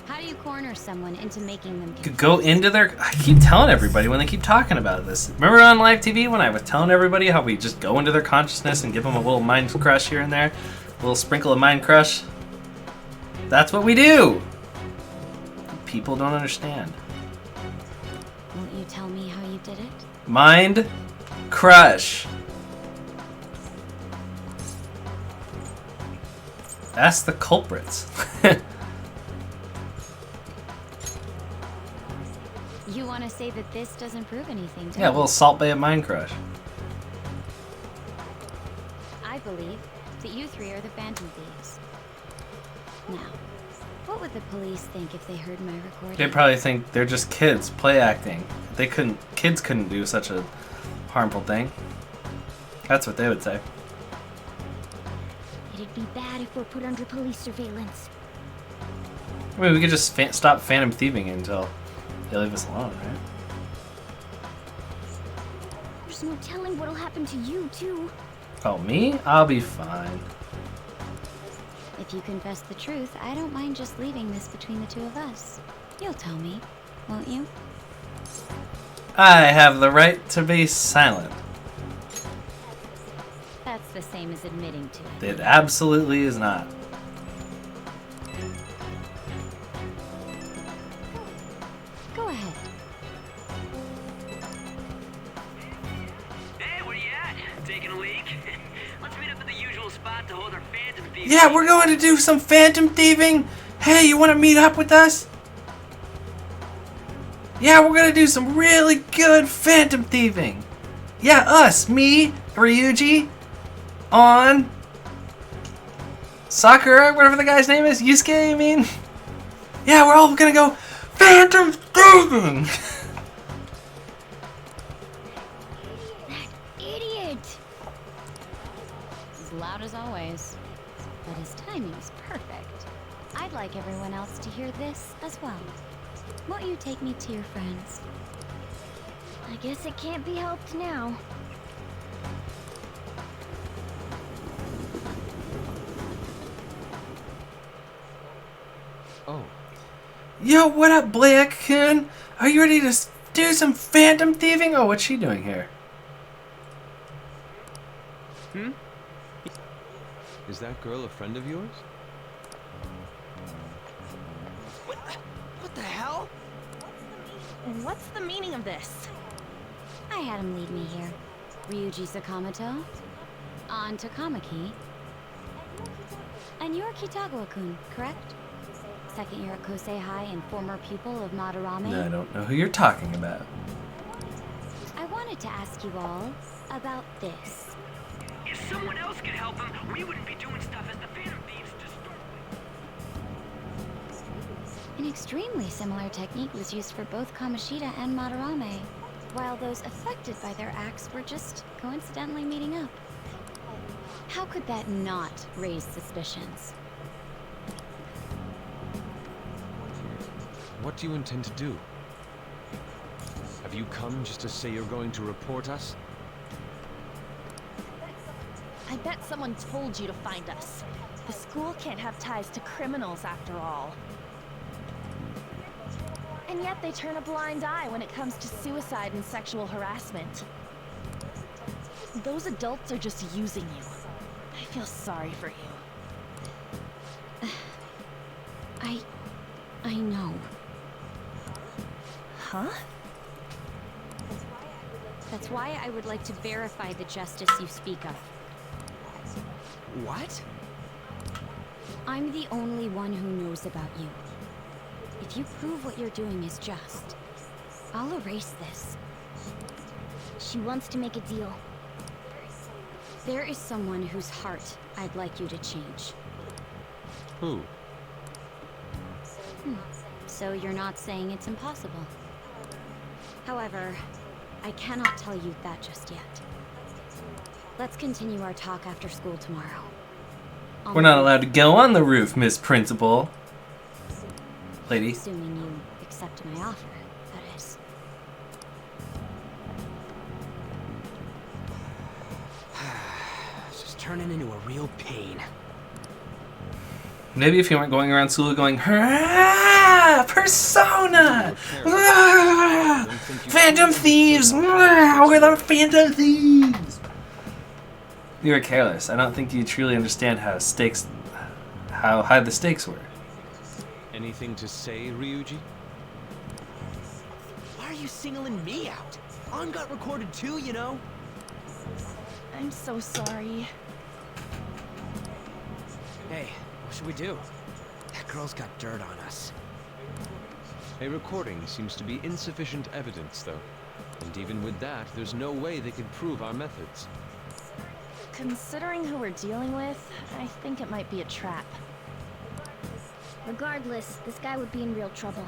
How do you corner someone into making them Go into their... I keep telling everybody when they keep talking about this. Remember on live TV when I was telling everybody how we just go into their consciousness and give them a little mind crush here and there? A little sprinkle of mind crush? That's what we do! People don't understand. Won't you tell me how you did it? Mind crush. Ask the culprits. You want to say that this doesn't prove anything to Yeah, a me? little Salt Bay of Mind Crush. I believe that you three are the Phantom Thieves. Now, what would the police think if they heard my recording? They probably think they're just kids play acting. Kids couldn't do such a harmful thing. That's what they would say. It'd be bad if we're put under police surveillance. I mean, we could just stop phantom thieving until they leave us alone, right? There's no telling what'll happen to you, too. Oh, me? I'll be fine. If you confess the truth, I don't mind just leaving this between the two of us. You'll tell me, won't you? I have the right to be silent. That's the same as admitting to it. It absolutely is not. Go ahead. Hey, where you at? Taking a leak? Let's meet up at the usual spot to hold our Phantom Thieves. Yeah, we're going to do some phantom thieving. Hey, you want to meet up with us? Yeah, we're going to do some really good phantom thieving. Yeah, us, me, Ryuji, on Sakura, whatever the guy's name is, Yusuke, I mean. Yeah, we're all going to go phantom thieving. Idiot! As loud as always. But his timing is perfect. I'd like everyone else to hear this as well. Won't you take me to your friends? I guess it can't be helped now. Oh. Yo, what up, Black-kun? Are you ready to do some phantom thieving? Oh, what's she doing here? Is that girl a friend of yours? What the hell? What's the meaning of this? I had him lead me here. Ryuji Sakamoto, on Takamaki, and you're Kitagawa-kun, correct? Second year at Kosei High and former pupil of Madarame. I don't know who you're talking about. I wanted to ask you all about this. If someone else could help him, we wouldn't be doing stuff as the Phantom Thieves to start with. An extremely similar technique was used for both Kamoshida and Madarame, while those affected by their acts were just coincidentally meeting up. How could that not raise suspicions? What do you intend to do? Have you come just to say you're going to report us? I bet someone told you to find us. The school can't have ties to criminals after all. And yet they turn a blind eye when it comes to suicide and sexual harassment. Those adults are just using you. I feel sorry for you. I know. Huh? That's why I would like to verify the justice you speak of. What? I'm the only one who knows about you. If you prove what you're doing is just, I'll erase this. She wants to make a deal. There is someone whose heart I'd like you to change. Who? So you're not saying it's impossible. However, I cannot tell you that just yet. Let's continue our talk after school tomorrow. We're not allowed to go on the roof, Miss Principal. Lady. Assuming you accept my offer, that is. It's just turning into a real pain. Maybe if you weren't going around school going, hurrah! Persona! Ah! Phantom Thieves! Ah! We're the Phantom Thieves! You were careless. I don't think you truly understand how high the stakes were. Anything to say, Ryuji? Why are you singling me out? On got recorded too, you know? I'm so sorry. Hey, what should we do? That girl's got dirt on us. A recording seems to be insufficient evidence, though. And even with that, there's no way they could prove our methods. Considering who we're dealing with, I think it might be a trap. Regardless, this guy would be in real trouble.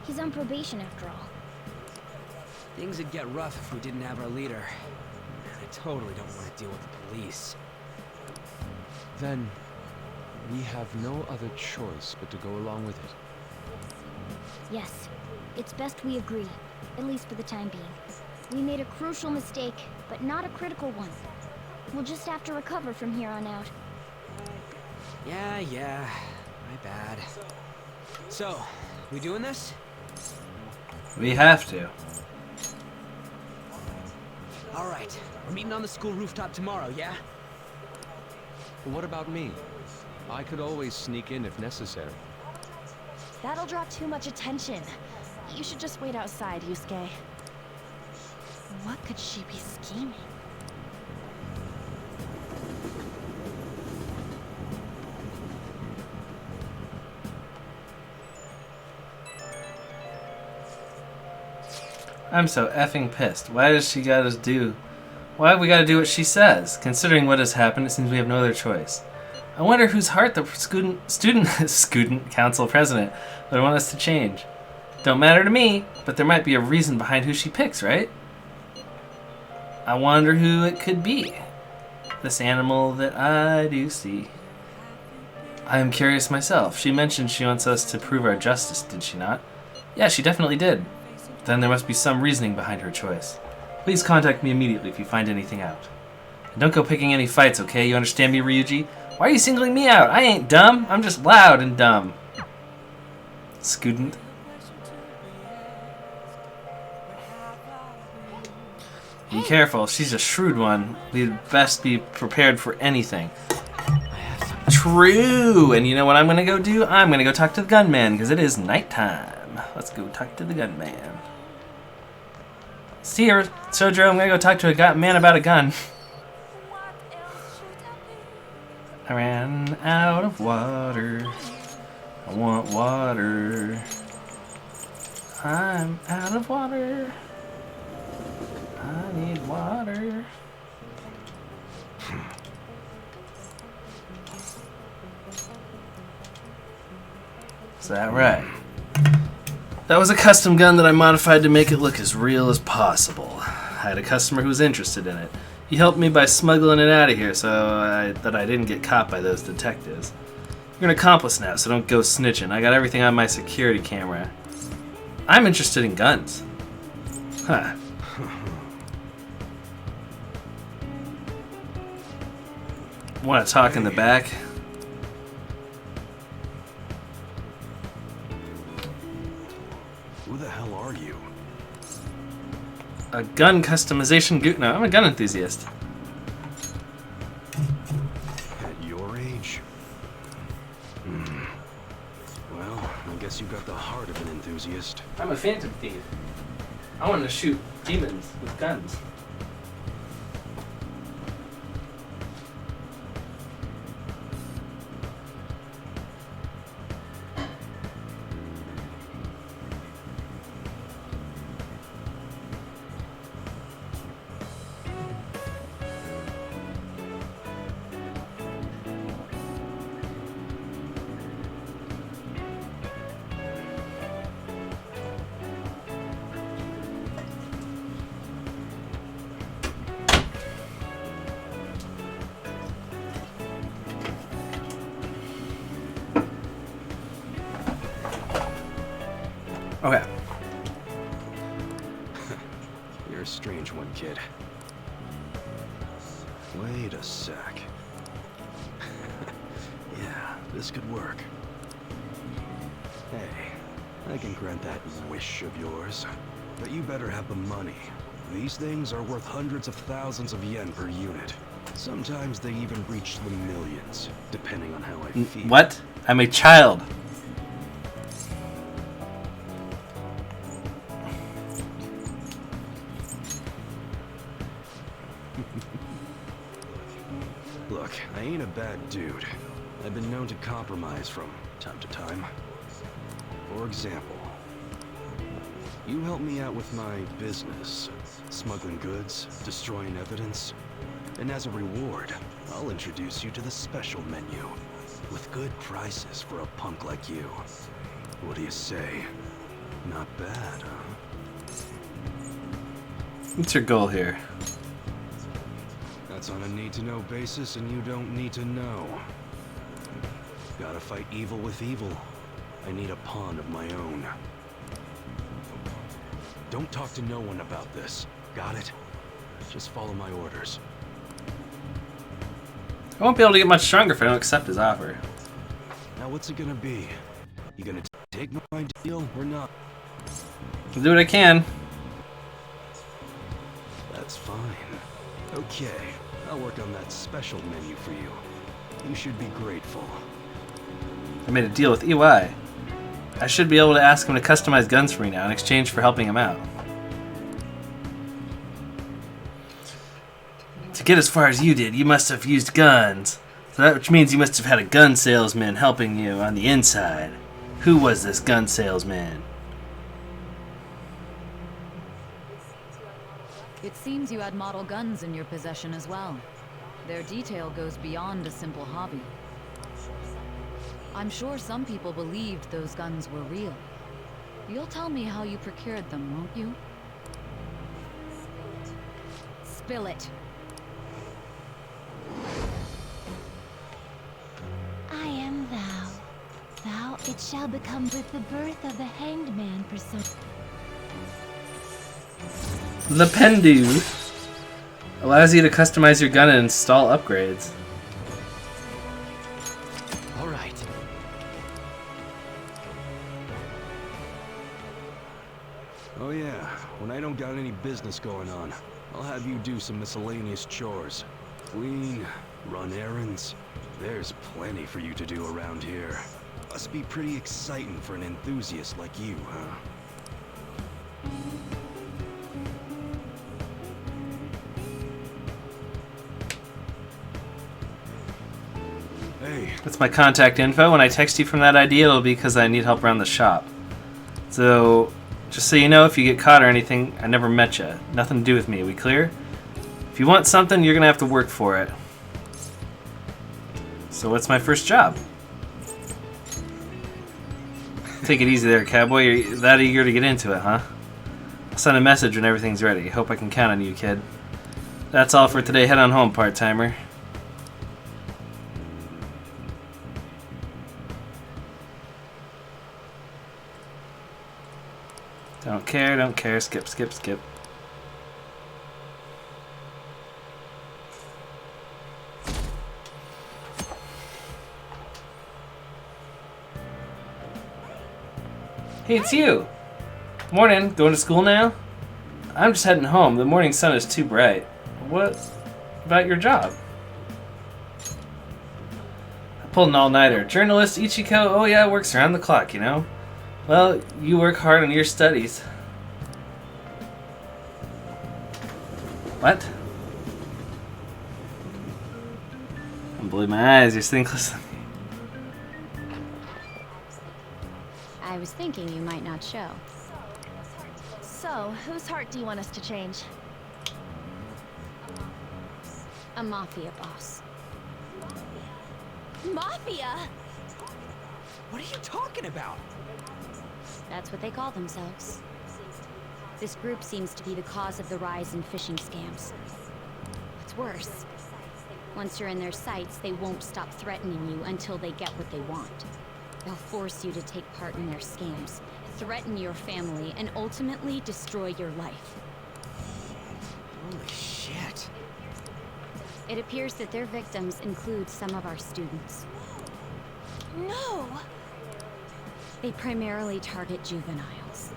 He's on probation after all. Things would get rough if we didn't have our leader. I totally don't want to deal with the police. Then, we have no other choice but to go along with it. Yes, it's best we agree, at least for the time being. We made a crucial mistake, but not a critical one. We'll just have to recover from here on out. Yeah, my bad. So, we doing this? We have to. Alright, we're meeting on the school rooftop tomorrow, yeah? What about me? I could always sneak in if necessary. That'll draw too much attention. You should just wait outside, Yusuke. What could she be scheming? I'm so effing pissed. Why does she gotta do... Why have we gotta do what she says? Considering what has happened, it seems we have no other choice. I wonder whose heart the student council president would want us to change. Don't matter to me, but there might be a reason behind who she picks, right? I wonder who it could be. This animal that I do see. I am curious myself. She mentioned she wants us to prove our justice, did she not? Yeah, she definitely did. Then there must be some reasoning behind her choice. Please contact me immediately if you find anything out. And don't go picking any fights, okay? You understand me, Ryuji? Why are you singling me out? I ain't dumb. I'm just loud and dumb. Student. Be careful. She's a shrewd one. We'd best be prepared for anything. True. And you know what I'm going to go do? I'm going to go talk to the gunman because it is nighttime. Let's go talk to the gunman. See her, Sojo. I'm going to go talk to a man about a gun. I ran out of water. I want water. I'm out of water. I need water. Is that right? That was a custom gun that I modified to make it look as real as possible. I had a customer who was interested in it. You helped me by smuggling it out of here so that I didn't get caught by those detectives. You're an accomplice now, so don't go snitching. I got everything on my security camera. I'm interested in guns. Huh. Want to talk in the back? Who the hell are you? A gun customization goo. No, I'm a gun enthusiast. At your age? Well, I guess you got the heart of an enthusiast. I'm a phantom thief. I want to shoot demons with guns. Okay. You're a strange one, kid. Wait a sec. Yeah, this could work. Hey, I can grant that wish of yours. But you better have the money. These things are worth hundreds of thousands of yen per unit. Sometimes they even reach the millions, depending on how I feel. What? I'm a child. Look, I ain't a bad dude. I've been known to compromise from time to time. For example, you help me out with my business, smuggling goods, destroying evidence, and as a reward, I'll introduce you to the special menu, with good prices for a punk like you. What do you say? Not bad, huh? What's your goal here? That's on a need-to-know basis, and you don't need to know. Gotta fight evil with evil. I need a pawn of my own. Don't talk to no one about this. Got it? Just follow my orders. I won't be able to get much stronger if I don't accept his offer. Now what's it gonna be? You gonna take my deal or not? I'll do what I can. That's fine. Okay, I'll work on that special menu for you. You should be grateful. I made a deal with EY. I should be able to ask him to customize guns for me now in exchange for helping him out. To get as far as you did, you must have used guns. So that which means you must have had a gun salesman helping you on the inside. Who was this gun salesman? It seems you had model guns in your possession as well. Their detail goes beyond a simple hobby. I'm sure some people believed those guns were real. You'll tell me how you procured them, won't you? Spill it. I am thou. Thou it shall become with the birth of the hanged man persona. The Pendu allows you to customize your gun and install upgrades. All right. Oh yeah, when I don't got any business going on, I'll have you do some miscellaneous chores. Clean, run errands. There's plenty for you to do around here. Must be pretty exciting for an enthusiast like you, huh? Hey. That's my contact info. When I text you from that ID, it'll be because I need help around the shop. So, just so you know, if you get caught or anything, I never met you. Nothing to do with me. We clear? If you want something, you're gonna have to work for it. So what's my first job? Take it easy there, cowboy. You're that eager to get into it, huh? I'll send a message when everything's ready. Hope I can count on you, kid. That's all for today. Head on home, part-timer. Don't care, don't care. Skip, skip, skip. Hey, it's you! Morning. Going to school now? I'm just heading home. The morning sun is too bright. What about your job? I pulled an all-nighter. Journalist Ichiko, oh yeah, works around the clock, you know? Well, you work hard on your studies. What? I believe my eyes, you're sitting close to me. I was thinking you might not show. So, whose heart do you want us to change? A mafia boss. Mafia? What are you talking about? That's what they call themselves. This group seems to be the cause of the rise in phishing scams. What's worse, once you're in their sights, they won't stop threatening you until they get what they want. They'll force you to take part in their scams, threaten your family, and ultimately destroy your life. Holy shit. It appears that their victims include some of our students. No! They primarily target juveniles.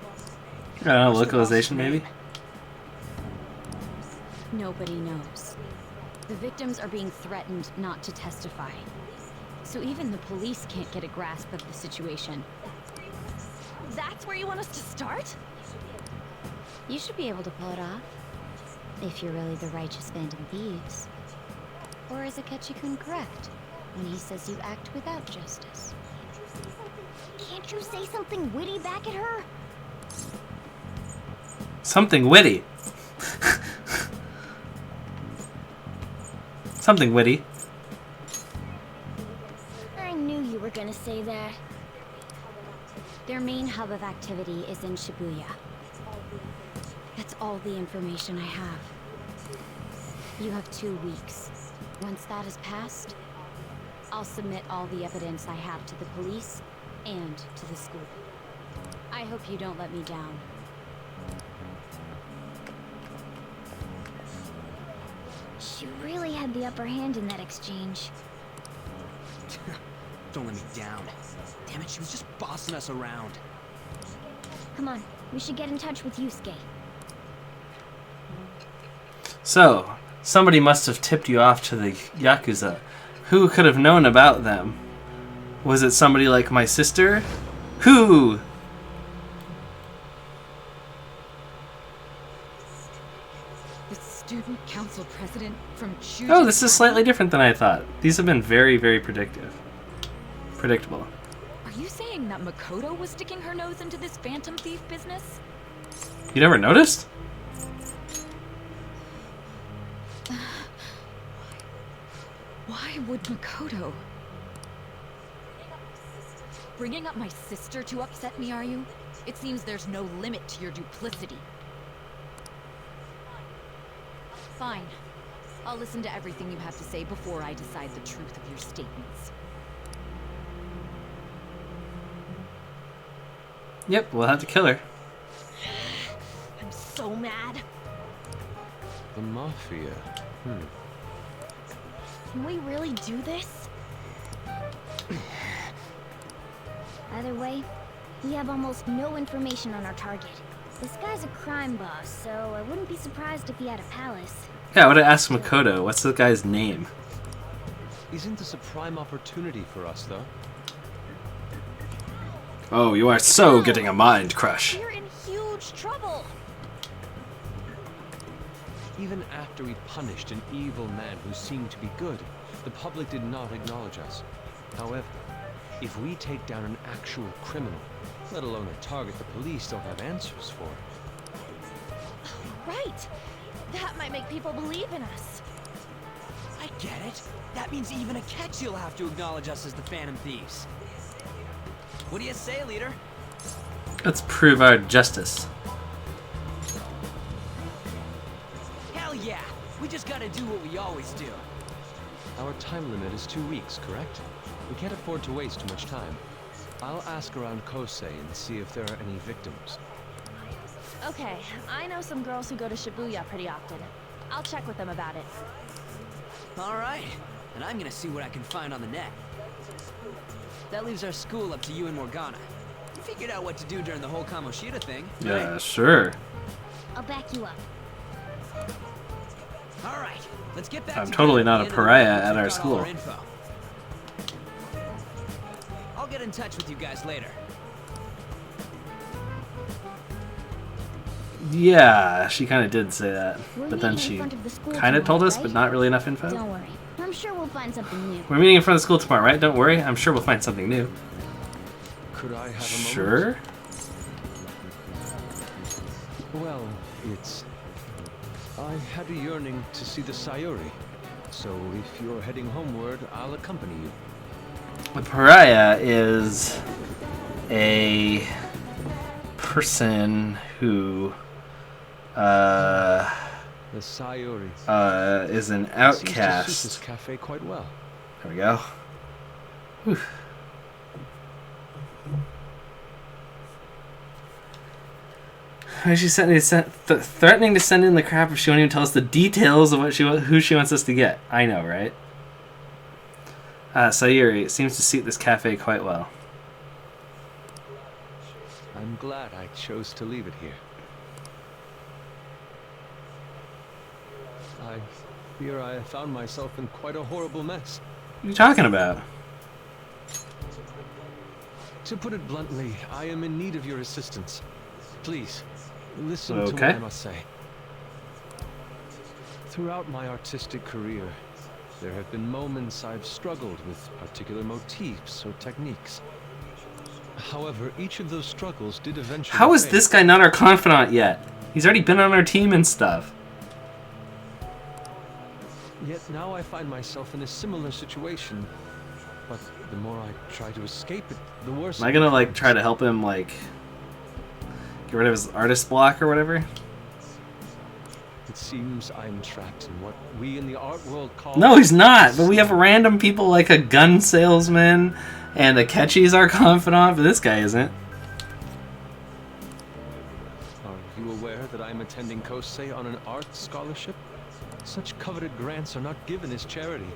I don't know, localization maybe? Nobody knows. The victims are being threatened not to testify. So even the police can't get a grasp of the situation. That's where you want us to start? You should be able to pull it off. If you're really the righteous Phantom Thieves. Or is Akechi-kun correct when he says you act without justice? Can't you say something witty back at her? Something witty. Something witty. I knew you were gonna say that. Their main hub of activity is in Shibuya. That's all the information I have. You have 2 weeks. Once that is passed, I'll submit all the evidence I have to the police and to the school. I hope you don't let me down. She really had the upper hand in that exchange. Don't let me down. Damn it, she was just bossing us around. Come on, we should get in touch with Yusuke. So, somebody must have tipped you off to the Yakuza. Who could have known about them? Was it somebody like my sister? Who? The student council president from Shujin. Oh, this is slightly different than I thought. These have been very, very predictable. Are you saying that Makoto was sticking her nose into this phantom thief business? You never noticed? Why would Makoto? Bringing up my sister to upset me, are you? It seems there's no limit to your duplicity. Fine. I'll listen to everything you have to say before I decide the truth of your statements. Yep, we'll have to kill her. I'm so mad. The Mafia. Can we really do this? Either way, we have almost no information on our target. This guy's a crime boss, so I wouldn't be surprised if he had a palace. Yeah, I would have asked Makoto. What's the guy's name? Isn't this a prime opportunity for us, though? Oh, you are so getting a mind crush. We're in huge trouble. Even after we punished an evil man who seemed to be good, the public did not acknowledge us. However, if we take down an actual criminal, let alone a target the police don't have answers for. Right. That might make people believe in us. I get it. That means even Akechi will have to acknowledge us as the Phantom Thieves. What do you say, leader? Let's prove our justice. Hell yeah! We just gotta do what we always do. Our time limit is 2 weeks, correct? We can't afford to waste too much time. I'll ask around Kosei and see if there are any victims. Okay, I know some girls who go to Shibuya pretty often. I'll check with them about it. Alright, and I'm gonna see what I can find on the net. That leaves our school up to you and Morgana. You figured out what to do during the whole Kamoshida thing, Yeah, right? sure. I'll back you up. Alright, let's get back I'm to totally bed not a and pariah check at our out all school. our info. I'll get in touch with you guys later. Yeah, she kind of did say that. We're But then meeting in she front of the school kind of told tomorrow, us, but right? not really enough info. Don't worry. I'm sure we'll find something new. We're meeting in front of the school tomorrow, right? Don't worry. I'm sure we'll find something new. Could I have a moment? Sure. Well, I had a yearning to see the Sayuri. So if you're heading homeward, I'll accompany you. A pariah is a person who The Sayuri is an Seems to suit outcast. this cafe quite well. There we go. Whew. She's threatening to send in the crap if she won't even tell us the details of who she wants us to get. I know, right? Sayuri, it seems to suit this cafe quite well. I'm glad I chose to leave it here. I fear I have found myself in quite a horrible mess. What are you talking about? To put it bluntly, I am in need of your assistance. Please, listen to what Okay. I must say. Throughout my artistic career, there have been moments I've struggled with particular motifs or techniques. However, each of those struggles did eventually How is fade. this guy not our confidant yet? He's already been on our team and stuff. Yet now I find myself in a similar situation. But the more I try to escape it, the worse. Am I gonna like try to help him like get rid of his artist block or whatever? It seems I'm trapped in what we in the art world call. No, he's not. But we have random people like a gun salesman and Akechi's our confidant, but this guy isn't. Are you aware that I'm attending Kosei on an art scholarship? Such coveted grants are not given as charity.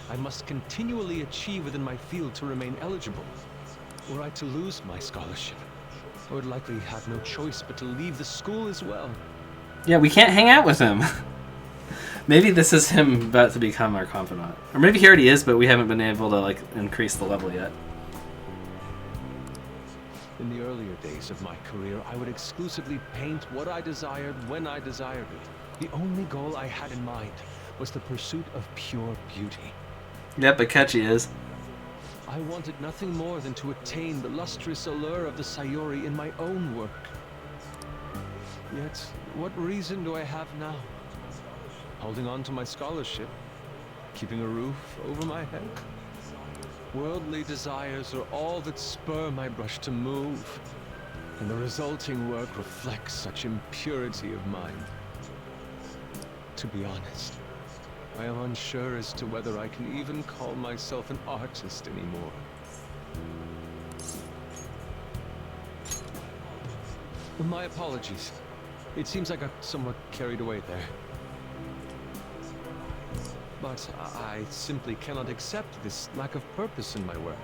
I must continually achieve within my field to remain eligible. Were I to lose my scholarship, I would likely have no choice but to leave the school as well. Yeah, we can't hang out with him. Maybe this is him about to become our confidant. Or maybe he already is, but we haven't been able to like increase the level yet. In the earlier days of my career, I would exclusively paint what I desired when I desired it. The only goal I had in mind was the pursuit of pure beauty. Yep, Akechi is. I wanted nothing more than to attain the lustrous allure of the Sayuri in my own work. Yet, what reason do I have now? Holding on to my scholarship? Keeping a roof over my head? Worldly desires are all that spur my brush to move, and the resulting work reflects such impurity of mind. To be honest, I am unsure as to whether I can even call myself an artist anymore. My apologies. It seems I got somewhat carried away there. But I simply cannot accept this lack of purpose in my work.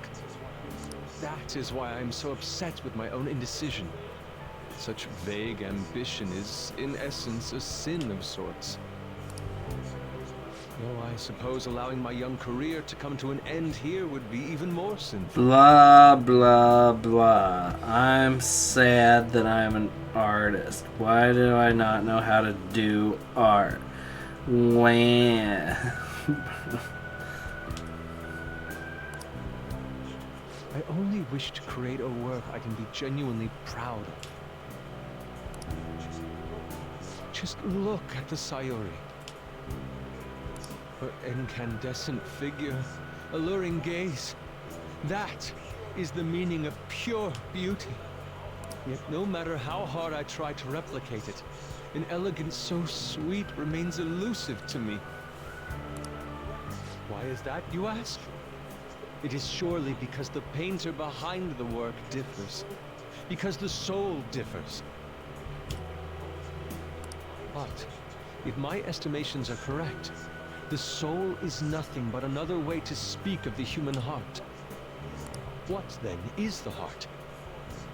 That is why I am so upset with my own indecision. Such vague ambition is, in essence, a sin of sorts. Though I suppose allowing my young career to come to an end here would be even more sinful. Blah, blah, blah. I'm sad that I'm an artist. Why do I not know how to do art? Wah. I only wish to create a work I can be genuinely proud of. Just look at the Sayuri. Her incandescent figure, alluring gaze. That is the meaning of pure beauty. Yet no matter how hard I try to replicate it, An elegance so sweet remains elusive to me. Why is that, you ask? It is surely because the painter behind the work differs. Because the soul differs. But, if my estimations are correct, the soul is nothing but another way to speak of the human heart. What, then, is the heart?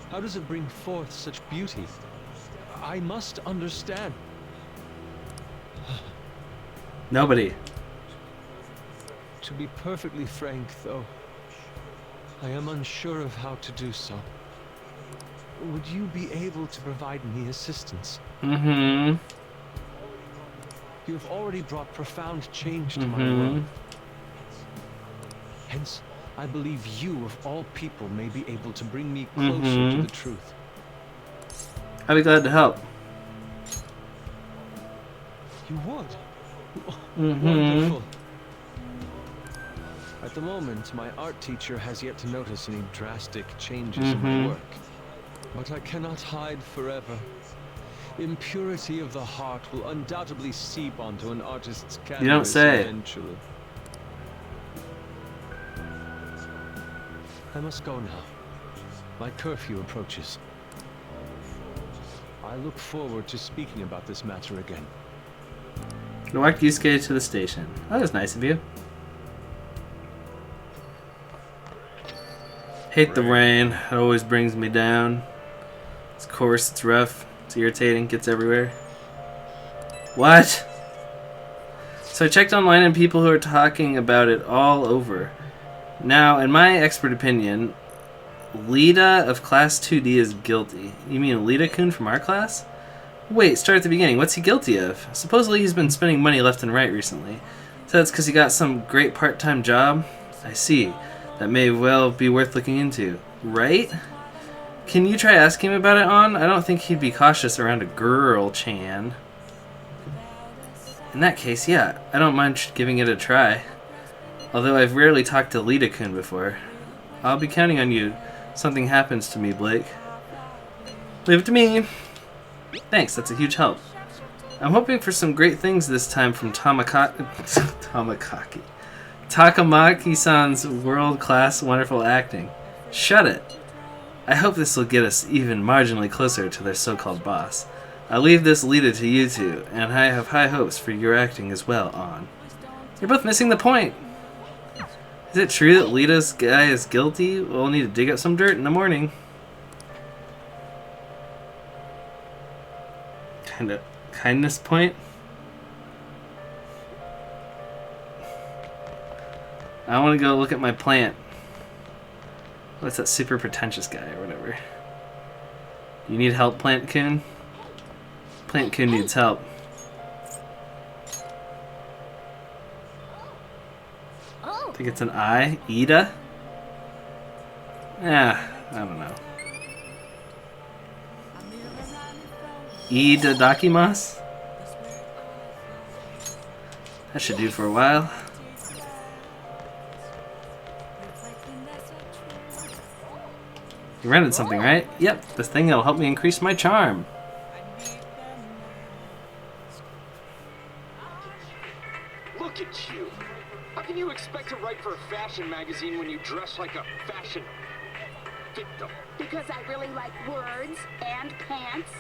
How does it bring forth such beauty? I must understand. Nobody. To be perfectly frank, though, I am unsure of how to do so. Would you be able to provide me assistance? Mm-hmm. You have already brought profound change to my world. Hence, I believe you, of all people, may be able to bring me closer to the truth. I'd be glad to help. You would? Wonderful. At the moment, my art teacher has yet to notice any drastic changes in my work. But I cannot hide forever. Impurity of the heart will undoubtedly seep onto an artist's canvas You don't say. eventually. I must go now. My curfew approaches. I look forward to speaking about this matter again. You walked Yusuke to the station. That was nice of you. Hate the rain. It always brings me down. It's coarse, it's rough, it's irritating, gets everywhere. What? So I checked online and people who are talking about it all over. Now, in my expert opinion, Lita of Class 2D is guilty. You mean Lita-kun from our class? Wait, start at the beginning. What's he guilty of? Supposedly he's been spending money left and right recently. So that's because he got some great part-time job? I see. That may well be worth looking into. Right? Can you try asking him about it, On? I don't think he'd be cautious around a girl, Chan. In that case, yeah, I don't mind giving it a try. Although I've rarely talked to Lita-kun before. I'll be counting on you. Something happens to me, Blake. Leave it to me. Thanks, that's a huge help. I'm hoping for some great things this time from Takamaki-san's world-class wonderful acting. Shut it. I hope this will get us even marginally closer to their so-called boss. I'll leave this Lita to you two, and I have high hopes for your acting as well, On. You're both missing the point. Is it true that Lita's guy is guilty? We'll need to dig up some dirt in the morning. Kindness point? I want to go look at my plant. What's that super pretentious guy or whatever? You need help, Plant-kun? Plant-kun needs help. I think it's an I. Ida? I don't know. Ida Dakimas? That should do for a while. You rented something, right? Yep, this thing that'll help me increase my charm. Look at you! How can you expect to write for a fashion magazine when you dress like a fashion victim? Because I really like words and pants.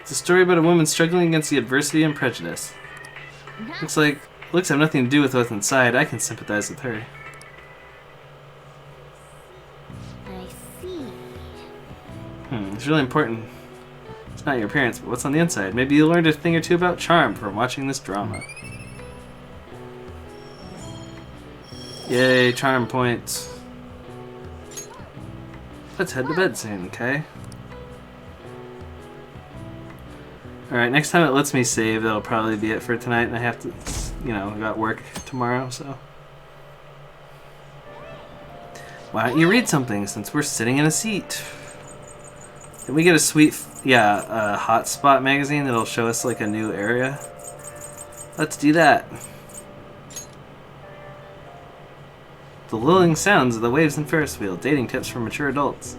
It's a story about a woman struggling against the adversity and prejudice. Looks have nothing to do with what's inside. I can sympathize with her. I see. It's really important. It's not your appearance, but what's on the inside. Maybe you learned a thing or two about charm from watching this drama. Yay, charm points. Let's head to bed soon, okay? Alright, next time it lets me save, that'll probably be it for tonight, and I have to, you know, I got work tomorrow, so. Why don't you read something, since we're sitting in a seat? Can we get a sweet, hotspot magazine that'll show us, like, a new area? Let's do that. The lulling sounds of the waves and Ferris wheel, dating tips for mature adults.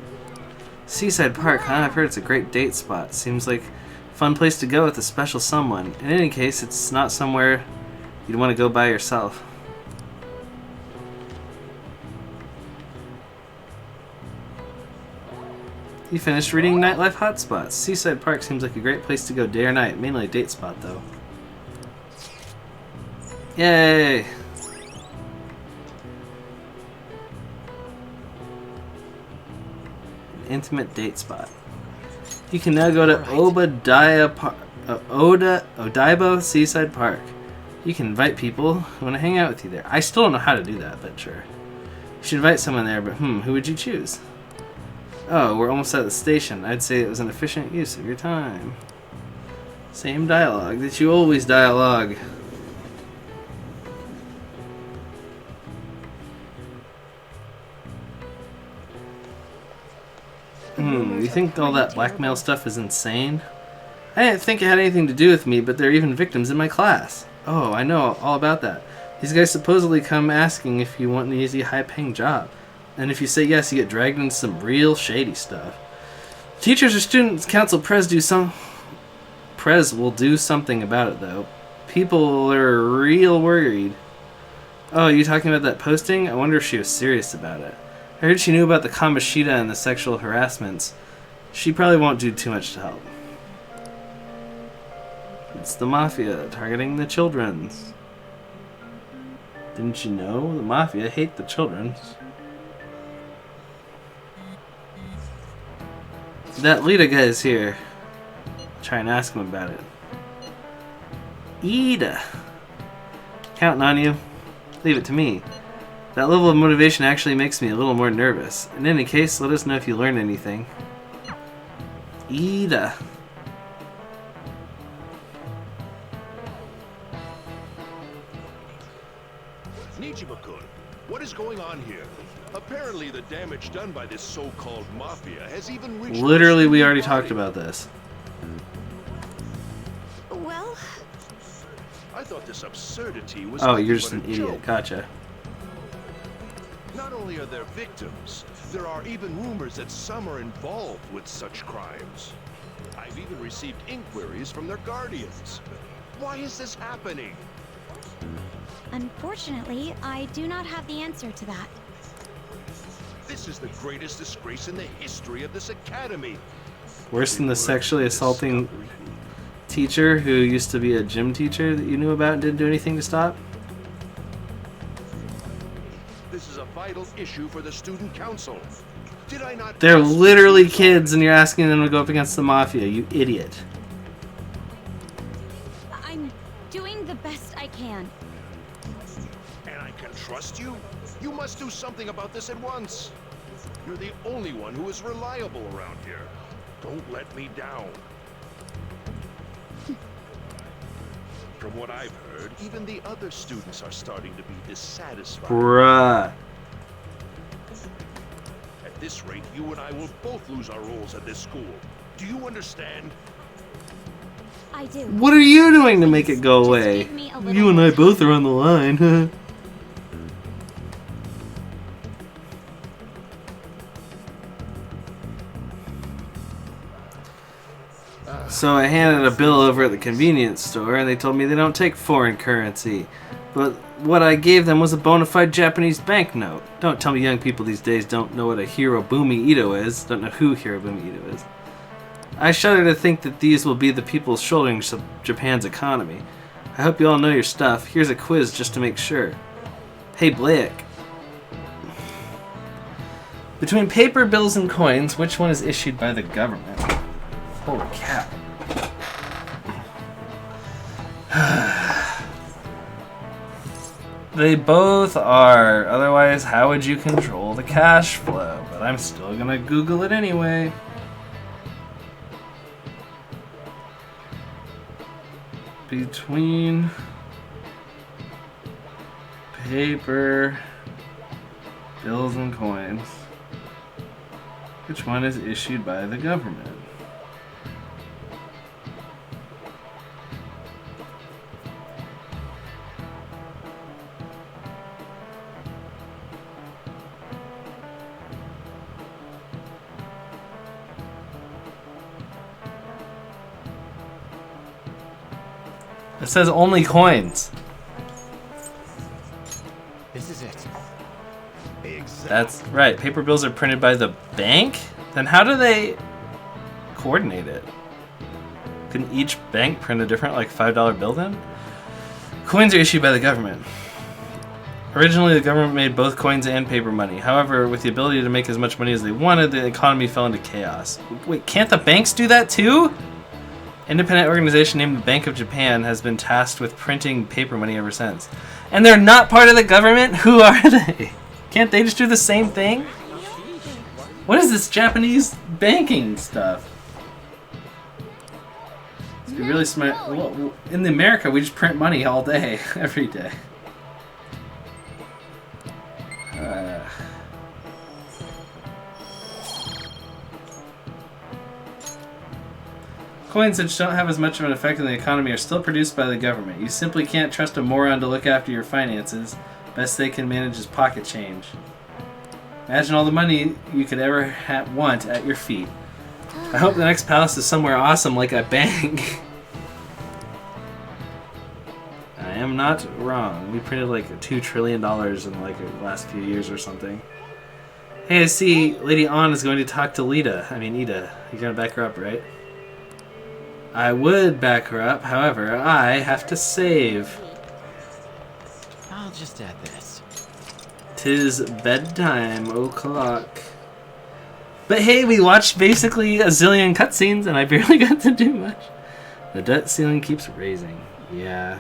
Seaside Park, huh? I've heard it's a great date spot. Seems like a fun place to go with a special someone. In any case, it's not somewhere you'd want to go by yourself. You finished reading Nightlife Hotspots. Seaside Park seems like a great place to go day or night. Mainly a date spot, though. Yay! Intimate date spot. You can now go to Odaibo Seaside Park. You can invite people who want to hang out with you there. I still don't know how to do that, but sure. You should invite someone there, but who would you choose? Oh, we're almost at the station. I'd say it was an efficient use of your time. Same dialogue that you always dialogue. You think all that blackmail stuff is insane? I didn't think it had anything to do with me, but there are even victims in my class. Oh, I know all about that. These guys supposedly come asking if you want an easy, high-paying job. And if you say yes, you get dragged into some real shady stuff. Teachers or students council Prez will do something about it, though. People are real worried. Oh, you talking about that posting? I wonder if she was serious about it. I heard she knew about the comiiiiin and the sexual harassments. She probably won't do too much to help. It's the Mafia targeting the children's. Didn't you know? The Mafia hate the children's. That Lita guy is here. Try and ask him about it. Ida! Counting on you. Leave it to me. That level of motivation actually makes me a little more nervous. In any case, let us know if you learn anything. Ida. Nijima-kun, what is going on here? Apparently the damage done by this so-called mafia has even reached... Literally, we already talked about this. Well... I thought this absurdity was... Oh, you're just an idiot. Gotcha. Not only are there victims, there are even rumors that some are involved with such crimes. I've even received inquiries from their guardians. Why is this happening? Unfortunately, I do not have the answer to that. This is the greatest disgrace in the history of this academy. Worse than the sexually assaulting teacher who used to be a gym teacher that you knew about and didn't do anything to stop? This is a vital issue for the student council. Did I not... They're literally kids and you're asking them to go up against the Mafia, you idiot. I'm doing the best I can. And I can trust you? You must do something about this at once. You're the only one who is reliable around here. Don't let me down. From what I've heard, even the other students are starting to be dissatisfied. Bruh. At this rate, you and I will both lose our roles at this school. Do you understand? I do. What are you doing to make it go away? You and I both are on the line. So I handed a bill over at the convenience store and they told me they don't take foreign currency. But what I gave them was a bona fide Japanese banknote. Don't tell me young people these days don't know what a Hirobumi Ito is. Don't know who Hirobumi Ito is. I shudder to think that these will be the people shouldering Japan's economy. I hope you all know your stuff. Here's a quiz just to make sure. Hey Blake. Between paper, bills, and coins, which one is issued by the government? Holy cow. They both are. Otherwise, how would you control the cash flow? But I'm still gonna Google it anyway. Between paper, bills, and coins, which one is issued by the government? It says only coins. This is it. Exactly. That's right. Paper bills are printed by the bank? Then how do they coordinate it? Couldn't each bank print a different, like, $5 bill then? Coins are issued by the government. Originally, the government made both coins and paper money. However, with the ability to make as much money as they wanted, the economy fell into chaos. Wait, can't the banks do that too? Independent organization named the Bank of Japan has been tasked with printing paper money ever since. And they're not part of the government? Who are they? Can't they just do the same thing? What is this Japanese banking stuff? It's really smart. Well, in America, we just print money all day, every day. Coins which don't have as much of an effect on the economy are still produced by the government. You simply can't trust a moron to look after your finances. Best they can manage is pocket change. Imagine all the money you could ever want at your feet. I hope the next palace is somewhere awesome like a bank. I am not wrong. We printed like $2 trillion in like the last few years or something. Hey, I see Lady An is going to talk to Ida. You're gonna back her up, right? I would back her up, however, I have to save. I'll just add this. 'Tis bedtime o'clock. But hey, we watched basically a zillion cutscenes and I barely got to do much. The debt ceiling keeps raising. Yeah.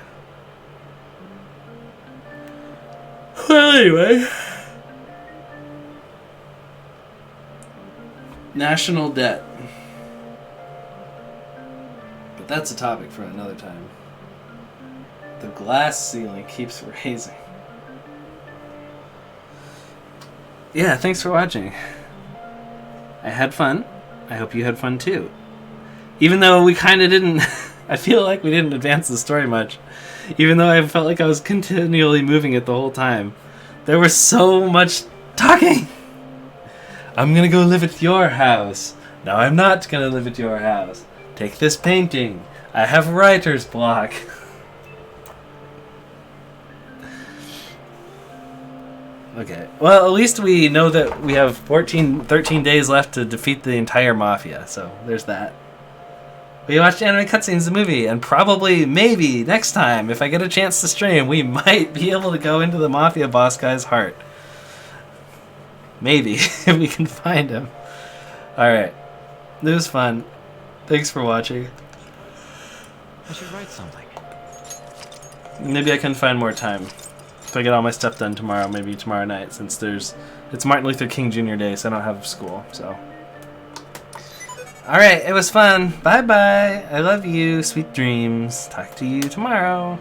Well, anyway. National debt. But that's a topic for another time. The glass ceiling keeps raising. Yeah, thanks for watching. I had fun. I hope you had fun too. Even though we kind of didn't... I feel like we didn't advance the story much. Even though I felt like I was continually moving it the whole time. There was so much talking! I'm gonna go live at your house. No, I'm not gonna live at your house. Take this painting. I have writer's block. Okay. Well, at least we know that we have 13 days left to defeat the entire mafia. So there's that. We watched anime cutscenes of the movie, and probably, maybe, next time, if I get a chance to stream, we might be able to go into the mafia boss guy's heart. Maybe, if we can find him. Alright. It was fun. Thanks for watching. I should write something. Maybe I can find more time. If I get all my stuff done tomorrow, maybe tomorrow night, since it's Martin Luther King Jr. Day, so I don't have school, so. Alright, it was fun. Bye-bye. I love you. Sweet dreams. Talk to you tomorrow.